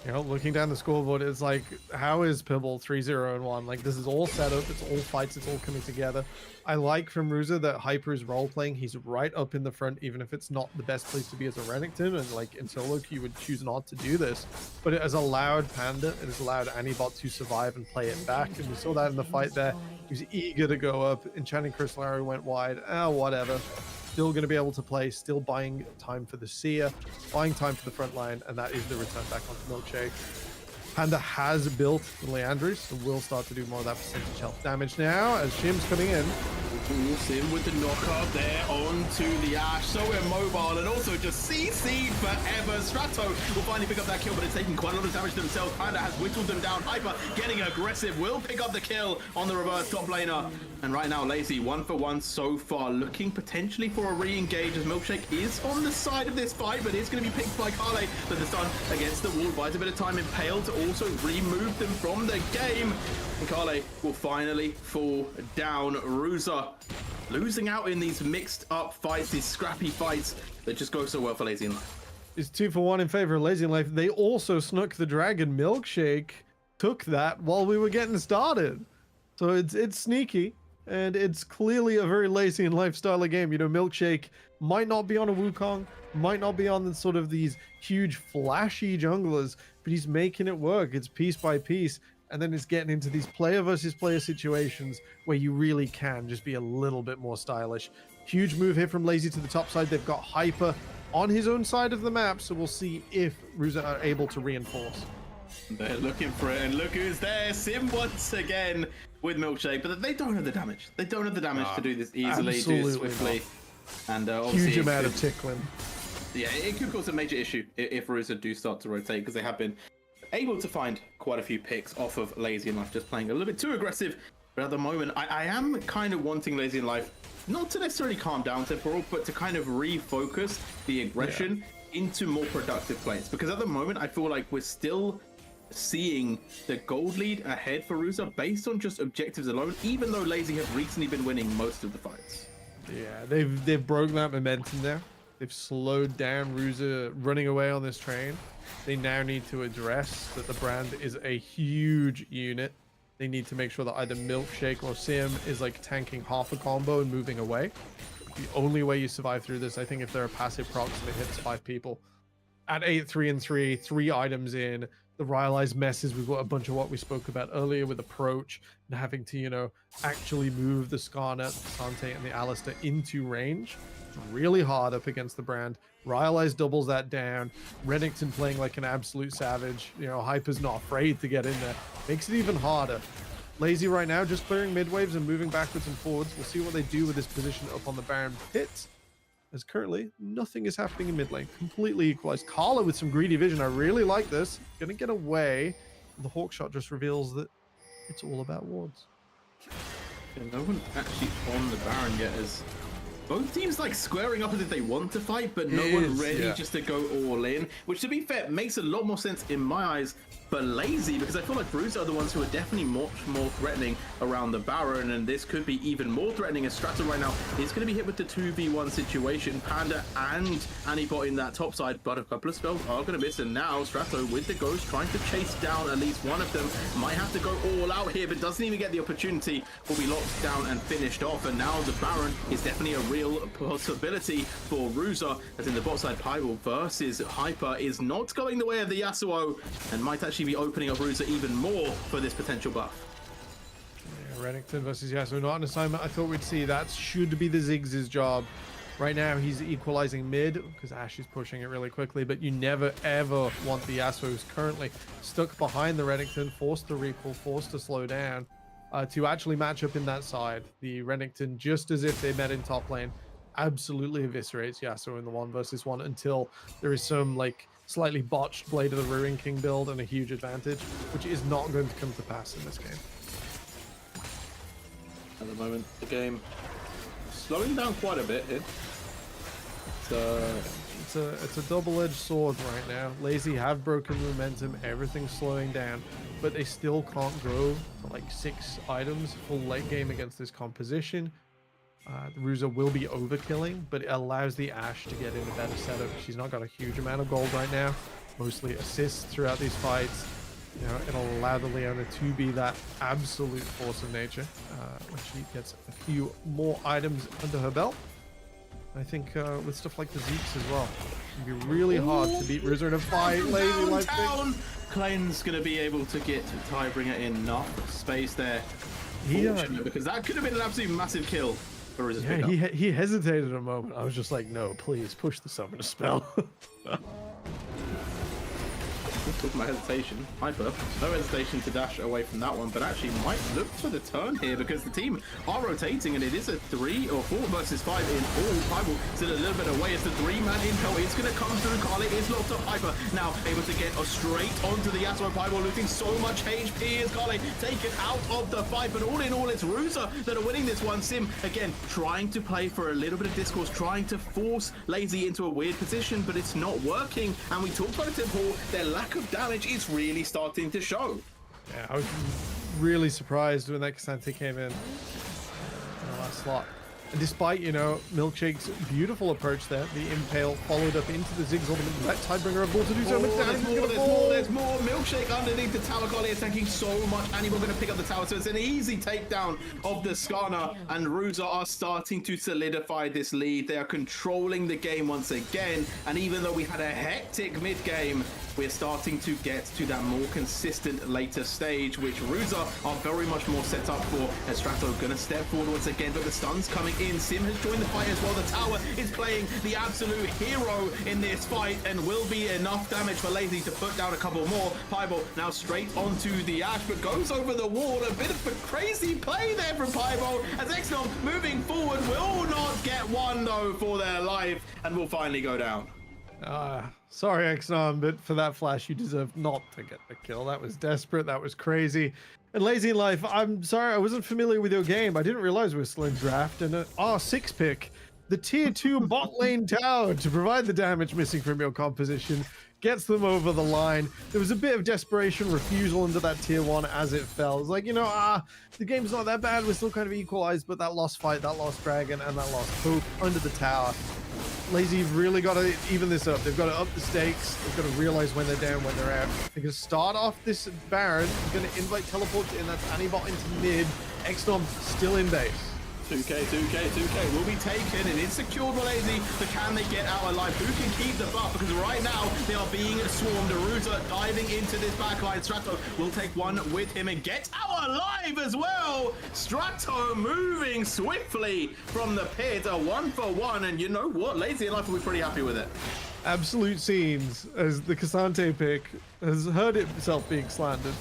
S2: You know, looking down the scoreboard, it's like, how is Pibble 3-0-1? Like, this is all set up, it's all fights, it's all coming together. I like from Ruza that Hyper is role-playing. He's right up in the front, even if it's not the best place to be as a Renekton, and like in solo queue, you would choose not to do this. But it has allowed Panda, it has allowed Anibot to survive and play it back, and we saw that in the fight there. He was eager to go up. Enchanting Crystal Arrow went wide. Whatever. Still going to be able to play, still buying time for the Seer, buying time for the front line, and that is the return back onto Milkshake. Panda has built the Leandris, so will start to do more of that percentage health damage now as Shim's coming in.
S1: Sim with the knockup there onto the Ash, so immobile, and also just CC'd forever. Strato will finally pick up that kill, but it's taking quite a lot of damage to themselves. Panda has whittled them down. Hyper getting aggressive, will pick up the kill on the reverse top laner. And right now, Lazy 1 for 1 so far, looking potentially for a re-engage as Milkshake is on the side of this fight, but it's going to be picked by Kale. But the stun against the wall buys a bit of time. Impale to also remove them from the game. And Kale will finally fall down. Ruza losing out in these mixed up fights, these scrappy fights that just go so well for Lazy Life.
S2: It's 2 for 1 in favor of Lazy Life. They also snuck the dragon. Milkshake took that while we were getting started. So it's sneaky, and it's clearly a very Lazy and lifestyle game. You know, Milkshake might not be on a Wukong, might not be on the sort of these huge flashy junglers, but he's making it work. It's piece by piece. And then it's getting into these player versus player situations where you really can just be a little bit more stylish. Huge move here from Lazy to the top side. They've got Hyper on his own side of the map, so we'll see if Ruza are able to reinforce.
S1: They're looking for it, and look who's there. Sim once again with Milkshake, but they don't have the damage. They don't have the damage to do this easily, do it swiftly. And
S2: huge amount of tickling.
S1: Yeah, it could cause a major issue if Ruza do start to rotate, because they have been able to find quite a few picks off of Lazy and Life, just playing a little bit too aggressive. But at the moment, I am kind of wanting Lazy and Life not to necessarily calm down temporal, but to kind of refocus the aggression into more productive plays. Because at the moment, I feel like we're still seeing the gold lead ahead for Ruza based on just objectives alone, even though Lazy have recently been winning most of the fights.
S2: Yeah, they've broken that momentum there. They've slowed down Ruza running away on this train. They now need to address that the brand is a huge unit. They need to make sure that either Milkshake or Sim is like tanking half a combo and moving away. The only way you survive through this, I think, if there are passive procs and it hits 5 people. At 8-3-3, 3 items in, the Rylai's messes with a bunch of what we spoke about earlier with approach and having to, you know, actually move the Skarner, the Sante, and the Alistair into range. It's really hard up against the brand. Rylai's doubles that down. Renekton playing like an absolute savage. You know, Hyper's not afraid to get in there. Makes it even harder. Lazy right now just clearing mid waves and moving backwards and forwards. We'll see what they do with this position up on the Baron pit. As currently, nothing is happening in mid lane. Completely equalized. Carla with some greedy vision. I really like this. Gonna get away. The Hawk shot just reveals that it's all about wards.
S1: Yeah, no one actually on the Baron yet, as both teams like squaring up as if they want to fight, but no one ready just to go all in. Which, to be fair, makes a lot more sense in my eyes for Lazy, because I feel like Bruce are the ones who are definitely much more threatening around the Baron, and this could be even more threatening as Strato right now is going to be hit with the 2v1 situation. Panda and Anibot in that top side, but a couple of spells are going to miss, and now Strato with the Ghost trying to chase down at least one of them. Might have to go all out here, but doesn't even get the opportunity. Will be locked down and finished off, and now the Baron is definitely a real possibility for Ruza, as in the bot side Pyrel versus Hyper is not going the way of the Yasuo, and might actually be opening up Ruza even more for this potential buff.
S2: Yeah, Renekton versus Yasuo, not an assignment I thought we'd see. That should be the Ziggs' job. Right now he's equalizing mid because Ashe is pushing it really quickly, but you never ever want the Yasuo who's currently stuck behind the Renekton, forced to recall, forced to slow down, to actually match up in that side. The Renekton, just as if they met in top lane, absolutely eviscerates Yasuo in the 1v1 until there is some like slightly botched Blade of the Ruin King build and a huge advantage, which is not going to come to pass in this game.
S1: At the moment, the game slowing down quite a bit here.
S2: It's a double-edged sword right now. Lazy have broken momentum, everything's slowing down, but they still can't go to like 6 items full late game against this composition. Ruza will be overkilling, but it allows the Ashe to get in a better setup. She's not got a huge amount of gold right now, mostly assists throughout these fights. You know, it'll allow the Leona to be that absolute force of nature when she gets a few more items under her belt. I think with stuff like the Zeeks as well, it'd be really hard to beat Ruza in a fight. Lazy Life.
S1: Klein's going to be able to get Tidebringer enough space there. Because that could have been an absolute massive kill for Ruza's pickup.
S2: He hesitated a moment. I was just like, no, please push the summoner spell.
S1: Talking about hesitation, Hyper, no hesitation to dash away from that one, but actually might look for the turn here because the team are rotating and it is a 3 or 4 versus 5 in all. Hyper still a little bit away as the 3-man intel is going to come through. Carly is locked up. Hyper now able to get straight onto the Yasuo. Hyper losing so much HP as Carly taken out of the fight, but all in all, it's Ruza that are winning this one. Sim, again, trying to play for a little bit of discourse, trying to force Lazy into a weird position, but it's not working. And we talked about it, Tim Hall, their lack of damage is really starting to show.
S2: Yeah, I was really surprised when that Cassante came in the last slot. And despite, you know, Milkshake's beautiful approach there, the Impale followed up into the Ziggs ultimate. Let Tidebringer able to do so much damage.
S1: There's more. Milkshake underneath the tower. Carly is taking so much, and we're going to pick up the tower. So it's an easy takedown of the Skarner, and Ruza are starting to solidify this lead. They are controlling the game once again, and even though we had a hectic mid-game, we're starting to get to that more consistent later stage, which Ruza are very much more set up for. As Strato going to step forward once again, but the stun's coming in. Sim has joined the fight as well. The tower is playing the absolute hero in this fight and will be enough damage for Lazy to put down a couple more. Piebald now straight onto the Ashe, but goes over the wall. A bit of a crazy play there from Piebald as Exnom moving forward will not get one though for their life and will finally go down.
S2: Sorry, Exnom, but for that flash, you deserve not to get the kill. That was desperate. That was crazy. And Lazy Life, I'm sorry, I wasn't familiar with your game. I didn't realize we were still in draft. And an R6 pick, the tier 2 bot lane tower to provide the damage missing from your composition, gets them over the line. There was a bit of desperation, refusal into that tier 1 as it fell. It's like, you know, the game's not that bad. We're still kind of equalized, but that lost fight, that lost dragon, and that lost hope under the tower. Lazy've really got to even this up. They've got to up the stakes. They've got to realize when they're down, when they're out. They're going to start off this Baron. They're going to invite teleports in. That's Anibot into mid. Exnom still in base.
S1: 2K will be taken and it's secured by Lazy, but can they get out alive? Who can keep the buff? Because right now they are being swarmed. Ruza diving into this backline. Strato will take one with him and get out alive as well. Strato moving swiftly from the pit, a 1-for-1, and you know what? Lazy in Life will be pretty happy with it.
S2: Absolute scenes as the Cassante pick has heard itself being slandered,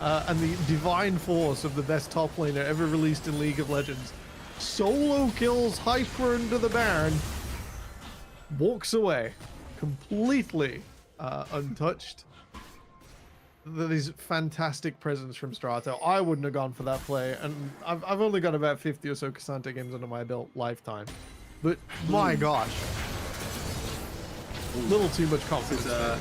S2: and the divine force of the best top laner ever released in League of Legends solo kills Hyper into the Baron, walks away completely untouched. That is fantastic presence from Strato. I wouldn't have gone for that play, and I've only got about 50 or so Cassante games under my belt lifetime, but my gosh, a little too much confidence.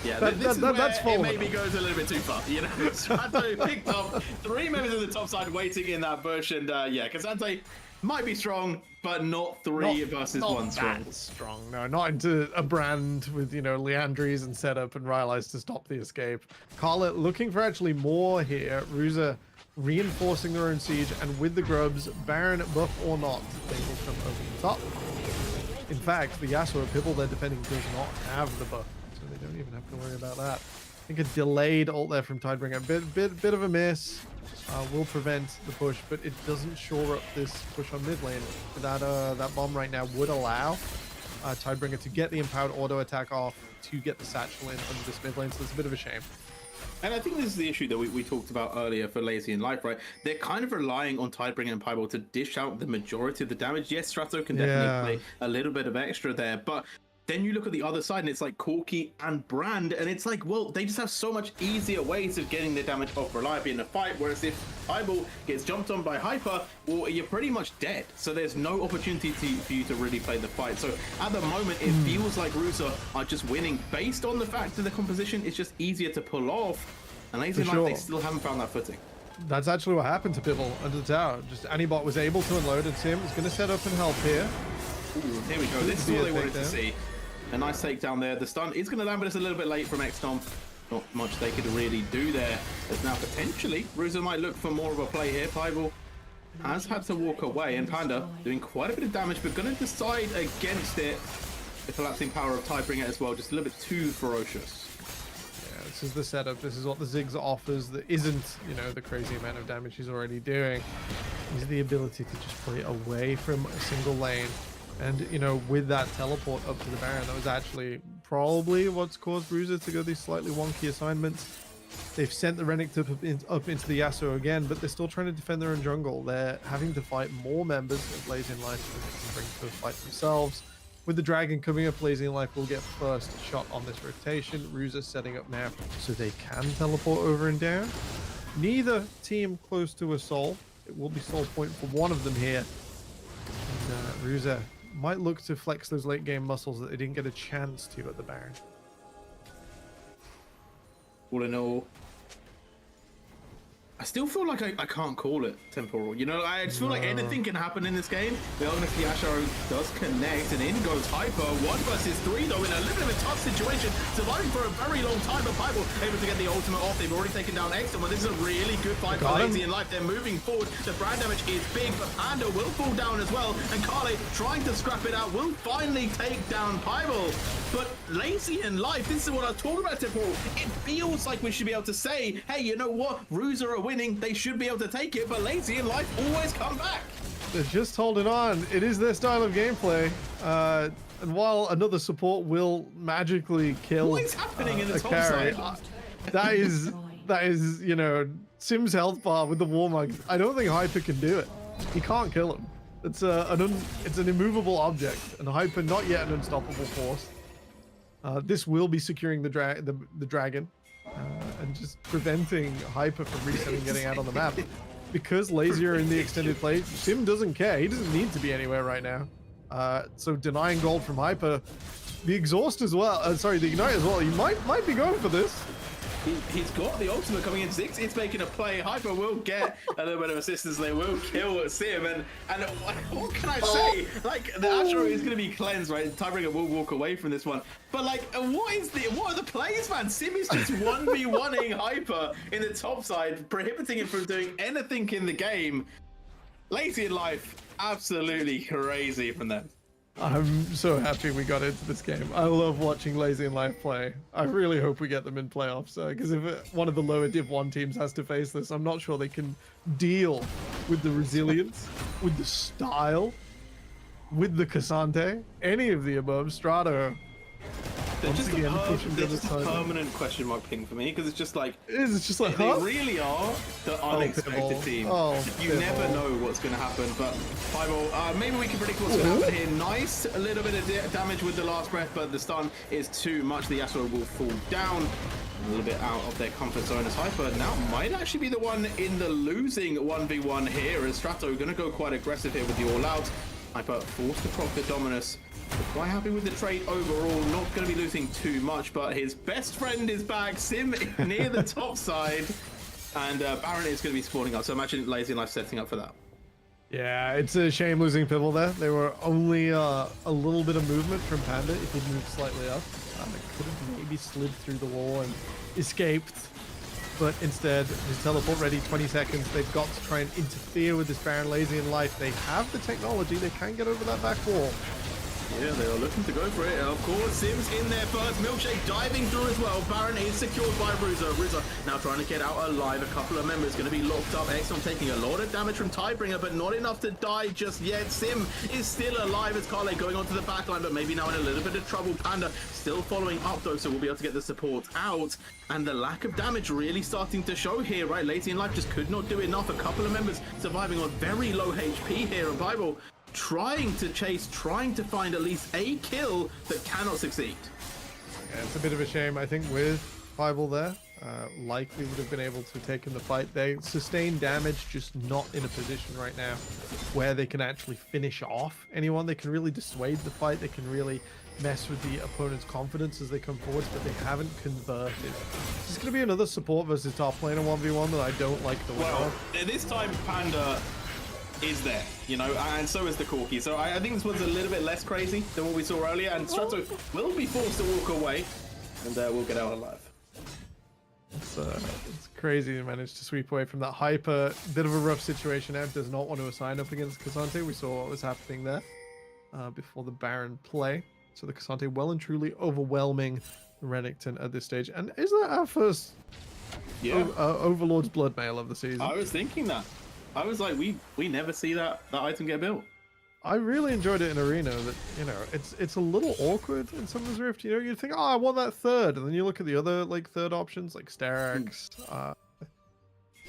S1: Yeah, that's where it maybe goes a little bit too far. You know, Strato picked up 3 members of the top side waiting in that bush, and yeah, Cassante might be strong, but not 3 versus 1 strong.
S2: No, not into a brand with, you know, Leandries and setup and Rylai's to stop the escape. Carla looking for actually more here. Ruza reinforcing their own siege, and with the grubs, Baron buff or not, they will come over the top. In fact, the Yasuo Pibble they're defending does not have the buff. They don't even have to worry about that. I think a delayed ult there from Tidebringer. Bit of a miss. Will prevent the push, but it doesn't shore up this push on mid lane. That bomb right now would allow Tidebringer to get the empowered auto attack off to get the satchel in under this mid lane, so it's a bit of a shame.
S1: And I think this is the issue that we talked about earlier for Lazy in Life, right? They're kind of relying on Tidebringer and Piebald to dish out the majority of the damage. Yes, Strato can definitely play a little bit of extra there, but then you look at the other side and it's like Corki and Brand, and it's like, well, they just have so much easier ways of getting their damage off reliably in a fight, whereas if Eyeball gets jumped on by Hyper, well, you're pretty much dead. So there's no opportunity for you to really play the fight. So at the moment, it feels like Ruza are just winning based on the fact that the composition is just easier to pull off. And Lazy Life, they still haven't found that footing.
S2: that's actually what happened to Pivel under the tower. Just Anibot was able to unload, and Sim is going to set up and help here.
S1: Ooh, here we go. This is what they wanted to see. A nice takedown there. The stun is going to land, but it's a little bit late from XNOM. Not much they could really do there. As now potentially, Ruza might look for more of a play here. Pivel has had to walk away, and Panda doing quite a bit of damage, but going to decide against it. The collapsing power of Tidebringer as well, just a little bit too ferocious.
S2: Yeah, this is the setup. This is what the Ziggs offers that isn't, you know, the crazy amount of damage he's already doing. Is the ability to just play away from a single lane. And, you know, with that teleport up to the Baron, that was actually probably what's caused Bruiser to go these slightly wonky assignments. They've sent the Renekton up into the Yasuo again, but they're still trying to defend their own jungle. They're having to fight more members of Blazing Life so they can bring to a fight themselves. With the Dragon coming up, Blazing Life will get first shot on this rotation. Ruza setting up now so they can teleport over and down. Neither team close to a soul. It will be soul point for one of them here. And Ruza might look to flex those late game muscles that they didn't get a chance to at the Baron.
S1: All in all, I still feel like I can't call it temporal. You know, I just feel like anything can happen in this game. The Ognifi Asharo does connect, and in goes Hyper. 1 versus 3, though, in a little bit of a tough situation. Surviving for a very long time, but Pivel able to get the ultimate off. They've already taken down Exton, but this is a really good fight for Lazy in Life. They're moving forward. The brand damage is big, but Panda will fall down as well. And Kale, trying to scrap it out, will finally take down Pivel. But Lazy in Life, this is what I was talking about, temporal. It feels like we should be able to say, hey, you know what? Ruza are winning. They should be able to take it, but Lazy in Life always come back.
S2: They're just holding on. It is their style of gameplay. And while another support will magically kill
S1: what is happening in the top
S2: carry,
S1: side?
S2: that is, you know, Sim's health bar with the Warmog. I don't think Hyper can do it. He can't kill him. It's an immovable object, and Hyper not yet an unstoppable force. This will be securing the dragon. And just preventing Hyper from resetting, getting out on the map. Because Lazy are in the extended play, Sim doesn't care. He doesn't need to be anywhere right now. So denying gold from Hyper. The exhaust as well. Sorry, the ignite as well. He might be going for this.
S1: He's got the ultimate coming in. Ziggs is making a play. Hyper will get a little bit of assistance. They will kill Sim. And what can I say? Like, the Ashero is going to be cleansed, right? Tidebringer will walk away from this one. But, like, what are the plays, man? Sim is just 1v1ing Hyper in the top side, prohibiting him from doing anything in the game. Lazy in Life, absolutely crazy from them.
S2: I'm so happy we got into this game. I love watching Lazy in Life play. I really hope we get them in playoffs, because if one of the lower Div 1 teams has to face this, I'm not sure they can deal with the resilience, with the style, with the Cassante, any of the above. Strato.
S1: They're just a permanent question mark ping for me, because it's just like
S2: they
S1: really are the unexpected team. You never know what's going to happen, but Pivel, maybe we can predict what's going to happen here. Nice, a little bit of damage with the last breath, but the stun is too much. The Yasuo will fall down a little bit out of their comfort zone, as Hyper now might actually be the one in the losing 1v1 here, as Strato going to go quite aggressive here with the all out. Hyper forced to proc the Dominus. Quite happy with the trade overall, not going to be losing too much, but his best friend is back. Sim near the top side, and Baron is going to be spawning up, so imagine Lazy in Life setting up for that.
S2: Yeah, it's a shame losing Pivel there. They were only a little bit of movement from Panda if he'd moved slightly up. They could have maybe slid through the wall and escaped, but instead his teleport ready, 20 seconds. They've got to try and interfere with this Baron. Lazy in Life, they have the technology, they can get over that back wall.
S1: Yeah, they are looking to go for it. Of course, Sims in there first. Milkshake diving through as well. Baron is secured by Ruza. Ruza now trying to get out alive. A couple of members going to be locked up. Exxon taking a lot of damage from Tidebringer, but not enough to die just yet. Sim is still alive as Kale going onto the backline, but maybe now in a little bit of trouble. Panda still following up though, so we'll be able to get the support out. And the lack of damage really starting to show here, right? Lazy in Life just could not do enough. A couple of members surviving on very low HP here. And Bible trying to chase, trying to find at least a kill that cannot succeed.
S2: Yeah, it's a bit of a shame. I think with Bible there, likely would have been able to take in the fight. They sustain damage, just not in a position right now where they can actually finish off anyone. They can really dissuade the fight. They can really mess with the opponent's confidence as they come forwards, but they haven't converted. This is going to be another support versus top laner 1v1 that I don't like the winner of.
S1: This time Panda is there, you know, and so is the Corki. So I think this one's a little bit less crazy than what we saw earlier, and Strato will be forced to walk away, and we'll get out alive.
S2: It's crazy to manage to sweep away from that hyper. Bit of a rough situation. Ev does not want to assign up against K'Sante. We saw what was happening there before the Baron play. So the K'Sante well and truly overwhelming Renekton at this stage. And is that our first Overlord's Blood Mail of the season?
S1: I was thinking that. I was like, we never see that item get built.
S2: I really enjoyed it in Arena. That, you know, it's a little awkward in Summoner's Rift. You know, you think, oh, I want that third, and then you look at the other like third options, like Sterak's.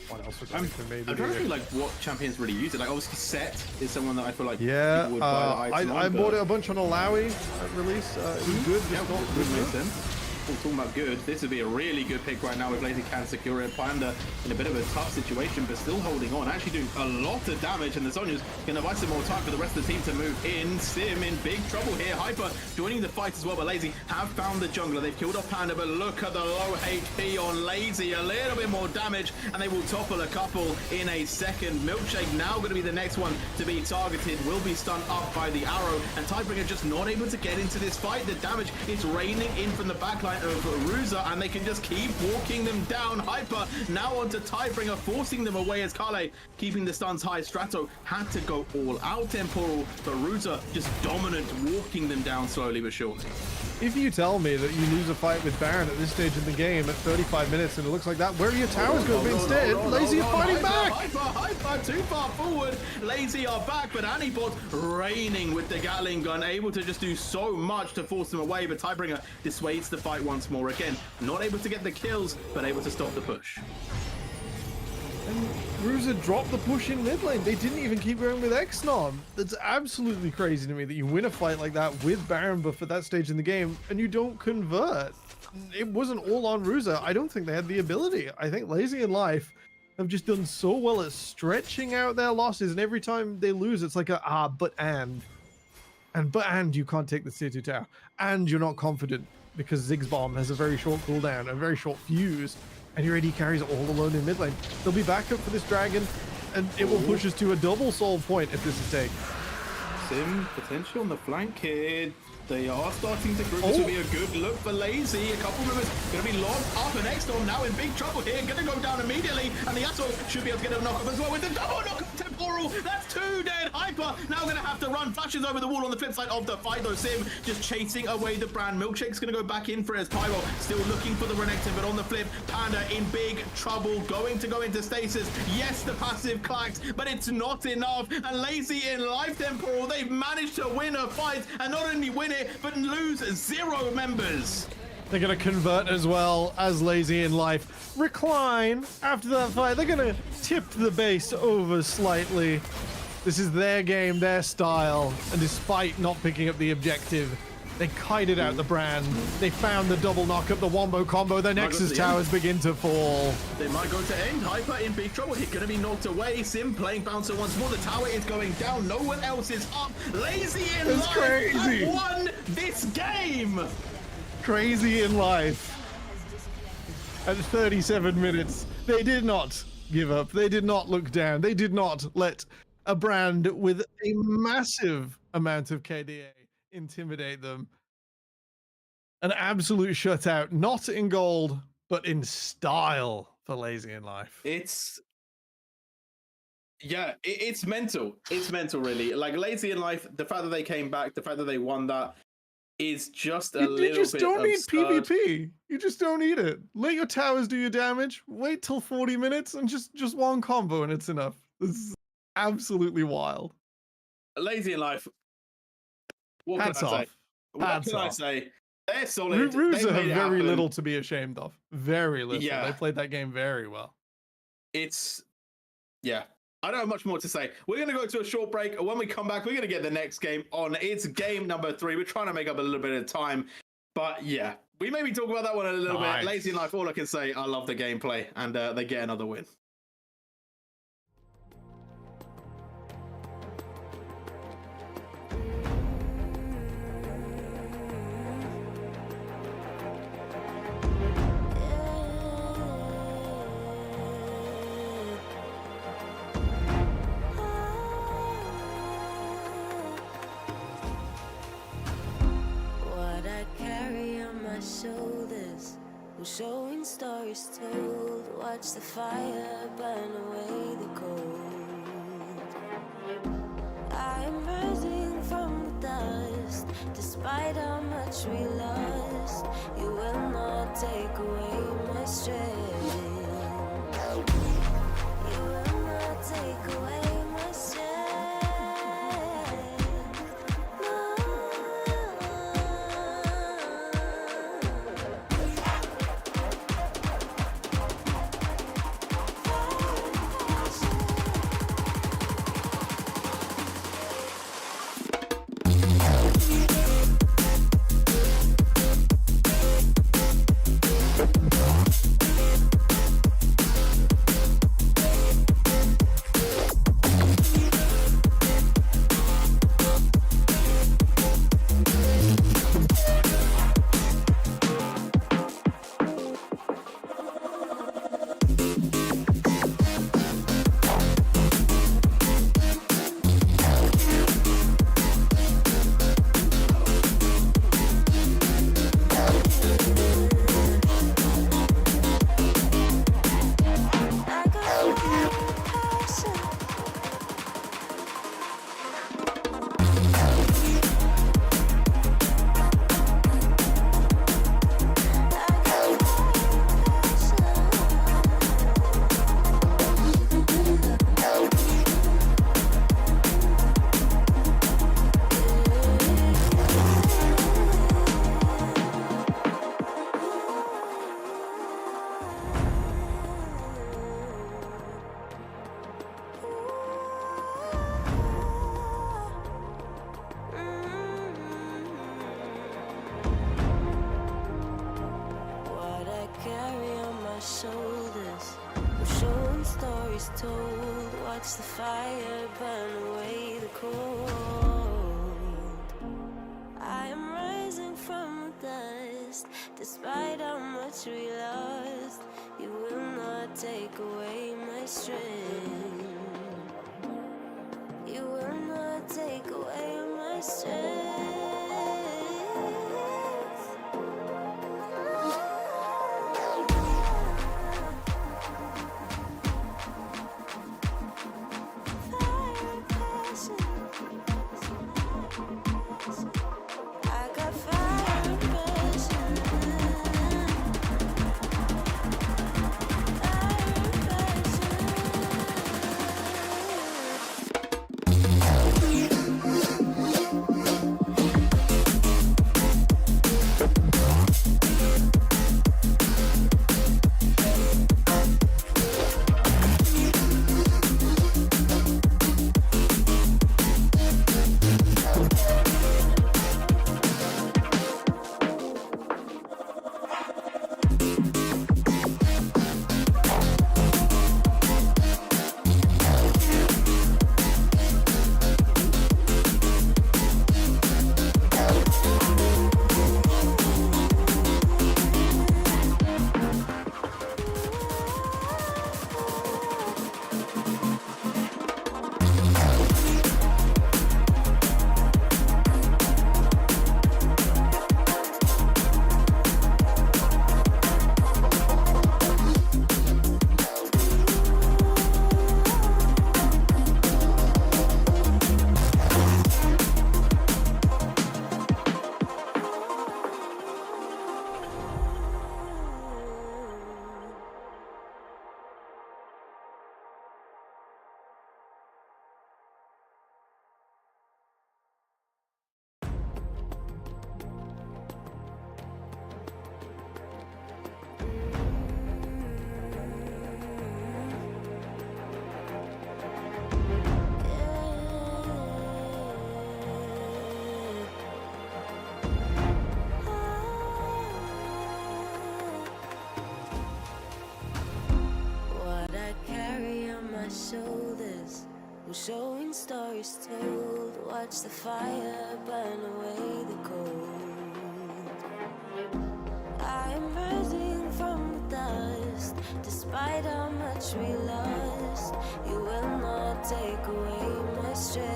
S2: What else would maybe?
S1: I'm trying to think like what champions really use it. Like obviously Set is someone that I feel like
S2: yeah.
S1: would buy the item
S2: I bought it a bunch on Alawi release. It was good.
S1: Yeah, good makes sense. Talking about good, this would be a really good pick right now if Lazy can secure it. Panda in a bit of a tough situation, but still holding on, actually doing a lot of damage, and the Sonya's gonna buy some more time for the rest of the team to move in. Sim in big trouble here. Hyper joining the fight as well, but Lazy have found the jungler. They've killed off Panda, but look at the low HP on Lazy. A little bit more damage, and they will topple a couple in a second. Milkshake now going to be the next one to be targeted, will be stunned up by the arrow, and Tidebringer just not able to get into this fight. The damage is raining in from the backline of Ruza, and they can just keep walking them down. Hyper now onto Tidebringer, forcing them away as Kale keeping the stuns high. Strato had to go all out Temporal, but Ruza just dominant, walking them down slowly but surely.
S2: If you tell me that you lose a fight with Baron at this stage in the game at 35 minutes and it looks like that, where are your towers going to be instead? Lazy are fighting back!
S1: Hyper, too far forward. Lazy are back, but Anibot raining with the Gatling gun, able to just do so much to force them away, but Tidebringer dissuades the fight once more. Again, not able to get the kills, but able to stop the push.
S2: And Ruza dropped the push in mid lane. They didn't even keep going with Exnom. That's absolutely crazy to me that you win a fight like that with Baron buff at that stage in the game and you don't convert. It wasn't all on Ruza. I don't think they had the ability. I think Lazy and Life have just done so well at stretching out their losses, and every time they lose, it's like a but you can't take the tier 2 tower, and you're not confident because Ziggs bomb has a very short cooldown, a very short fuse, and your AD carries all alone in mid lane. They'll be back up for this dragon, and it will push us to a double soul point if this is taken.
S1: Sim potential on the flank here. They are starting to group. This will be a good look for Lazy. A couple of members going to be logged up, and Extorm now in big trouble here. Going to go down immediately, and the Assault should be able to get a knock up as well with the double knock up Temporal. That's 2 dead. Hyper now going to have to run. Flashes over the wall on the flip side of the fight, though. Sim just chasing away the brand. Milkshake's going to go back in for it as Pyro still looking for the Renekton, but on the flip, Panda in big trouble. Going to go into stasis. Yes, the passive clacks, but it's not enough. And Lazy in life Temporal, they've managed to win a fight, and not only win it, but lose 0 members.
S2: They're going to convert as well as Lazy in Life recline after that fight. They're going to tip the base over slightly. This is their game, their style, and despite not picking up the objective, they kited out the brand. They found the double knock up, the wombo combo. Their Nexus towers begin to fall.
S1: They might go to end. Hyper in big trouble. He's going to be knocked away. Sim playing bouncer once more. The tower is going down. No one else is up. Lazy in Life have won this game.
S2: Crazy in Life. At 37 minutes, they did not give up. They did not look down. They did not let a brand with a massive amount of KDA intimidate them. An absolute shutout, not in gold, but in style for Lazy in Life.
S1: It's mental. It's mental, really. Like Lazy in Life, the fact that they came back, the fact that they won that is just a little bit. You just don't need PvP.
S2: You just don't need it. Let your towers do your damage. Wait till 40 minutes and just one combo and it's enough. This is absolutely wild.
S1: Lazy in Life. What
S2: Hats
S1: can I
S2: off.
S1: say? What can I say? They're solid.
S2: Ruza have very little to be ashamed of. Very little.
S1: Yeah.
S2: They played that game very well.
S1: I don't have much more to say. We're going to go to a short break. When we come back, we're going to get the next game on. It's game number 3. We're trying to make up a little bit of time. But yeah, We maybe talk about that one a little
S2: Nice.
S1: bit. Lazy in Life, all I can say, I love the gameplay, and they get another win.
S3: Shoulders, we're showing stories told. Watch the fire burn away the cold. I am rising from the dust. Despite how much we lost, you will not take away my strength. You will not take away my strength. Shoulders, we're showing stories told. Watch the fire burn away the cold. I am rising from the dust. Despite how much we lost, you will not take away my strength. You will not take away my strength. watch the fire burn away the cold. I am rising from the dust, despite how much we lost. You will not take away my strength.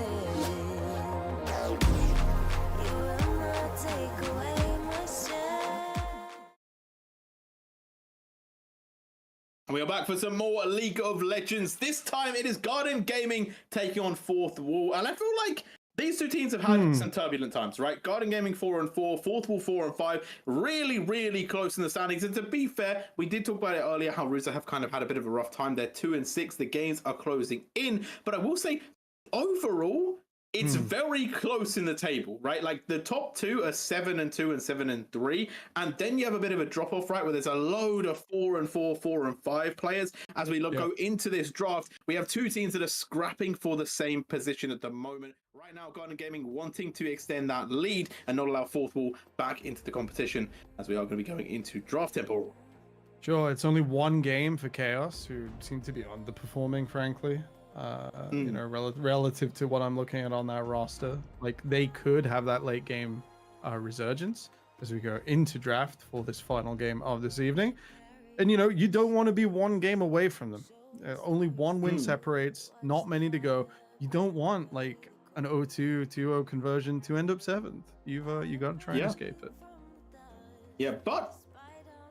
S3: You will not take away my strength.
S1: And we are back for some more League of Legends. This time it is Garden Gaming taking on Fourth Wall. And I feel like these two teams have had some turbulent times, right? Garden Gaming 4-4, Fourth Wall 4-5, really, really close in the standings. And to be fair, we did talk about it earlier, how Rusa have kind of had a bit of a rough time. They're 2-6. The games are closing in. But I will say, overall, it's very close in the table, right? Like the top two are 7-2 and 7-3, and then you have a bit of a drop off, right? Where there's a load of 4-4, 4-5 players. As we go into this draft, we have two teams that are scrapping for the same position at the moment. Right now, Garden Gaming wanting to extend that lead and not allow Fourth Wall back into the competition, as we are going to be going into draft tempo.
S2: Sure, it's only one game for Chaos, who seem to be underperforming, frankly. You know, relative to what I'm looking at on that roster. Like, they could have that late game resurgence as we go into draft for this final game of this evening. And, you know, you don't want to be one game away from them. Only one win separates, not many to go. You don't want, like, an 0-2, 2-0 conversion to end up 7th. You got to try and escape it.
S1: Yeah, but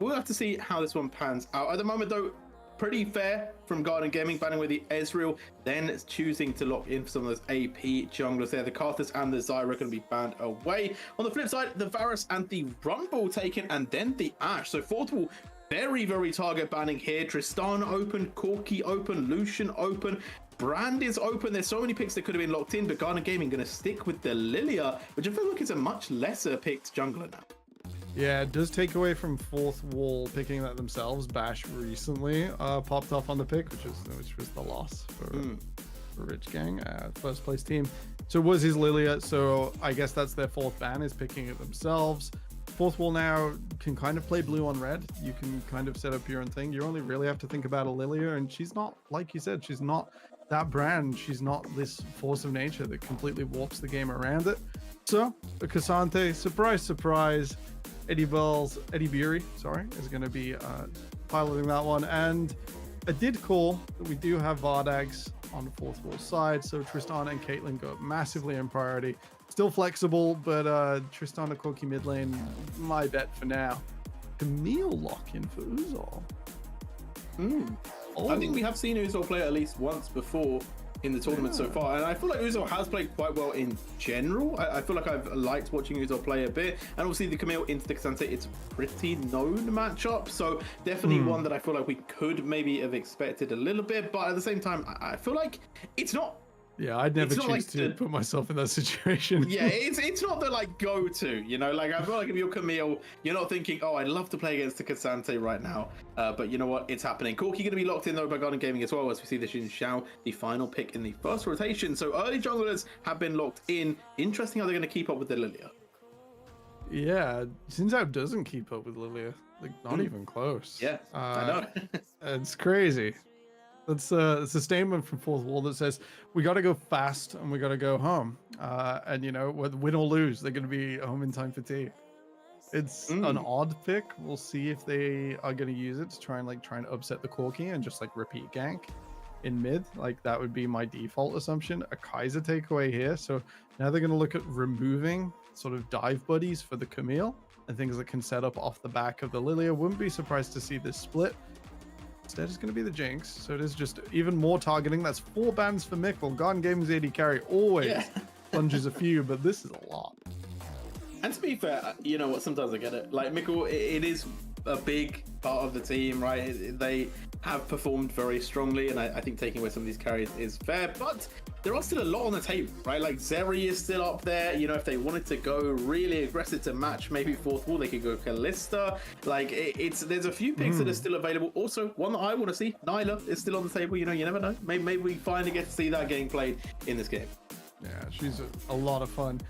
S1: we'll have to see how this one pans out. At the moment, though, pretty fair from Garden Gaming, banning with the Ezreal, then choosing to lock in for some of those AP junglers there. The Karthus and the Zyra are going to be banned away. On the flip side, the Varus and the Rumble taken, and then the Ashe. So Fourth Wall, very, very target banning here. Tristan open, Corki open, Lucian open. Brand is open. There's so many picks that could have been locked in, but Garden Gaming going to stick with the Lilia, which I feel like is a much lesser picked jungler now.
S2: Yeah, it does take away from Fourth Wall picking that themselves. Bash recently popped off on the pick, which was the loss for Rich Gang, first place team. So it was his Lilia, so I guess that's their fourth ban, is picking it themselves. Fourth Wall now can kind of play blue on red. You can kind of set up your own thing. You only really have to think about a Lilia, and she's not, like you said, she's not that brand. She's not this force of nature that completely warps the game around it. So the Cassante, surprise, surprise, Eddie Bury, is going to be piloting that one. And I did call that we do have Vardags on the Fourth Wall side, so Tristan and Caitlyn go massively in priority. Still flexible, but Tristan and Corki mid lane, my bet for now. Camille lock in for Uzor.
S1: I think we have seen Uzor play at least once before in the tournament so far, and I feel like Uzor has played quite well in general. I feel like I've liked watching Uzor play a bit, and obviously the Camille into the Cassante, it's a pretty known matchup, so definitely one that I feel like we could maybe have expected a little bit, but at the same time, I feel like it's not.
S2: Yeah, I'd never choose to put myself in that situation.
S1: Yeah, it's not the like go-to, you know, like I feel like if you're Camille, you're not thinking, oh, I'd love to play against the Cassante right now, but you know what, it's happening. Corki going to be locked in though by Garden Gaming as well, as we see the Xin Xiao, the final pick in the first rotation. So early junglers have been locked in. Interesting how they're going to keep up with the Lilia.
S2: Yeah, Xin Xiao doesn't keep up with Lilia, like not even close.
S1: Yeah, I know.
S2: It's crazy. It's a statement from Fourth Wall that says we got to go fast and we got to go home. And you know, win or lose, they're going to be home in time for tea. It's an odd pick. We'll see if they are going to use it to try and upset the Corki and just like repeat gank in mid. Like that would be my default assumption. A Kaiser takeaway here. So now they're going to look at removing sort of dive buddies for the Camille and things that can set up off the back of the Lilia. Wouldn't be surprised to see this split. Instead, it's going to be the Jinx, so it is just even more targeting. That's 4 bans for Mikkel. Garden Gaming's AD carry always plunges a few, but this is a lot.
S1: And to be fair, you know what, sometimes I get it. Like, Mikkel, it is a big part of the team, right? They have performed very strongly, and I think taking away some of these carries is fair, but there are still a lot on the table, right? Like, Zeri is still up there. You know, if they wanted to go really aggressive to match maybe Fourth Wall, they could go Kalista. Like, there's a few picks that are still available. Also, one that I want to see, Nyla is still on the table. You know, you never know. Maybe we finally get to see that getting played in this game.
S2: Yeah, she's a lot of fun.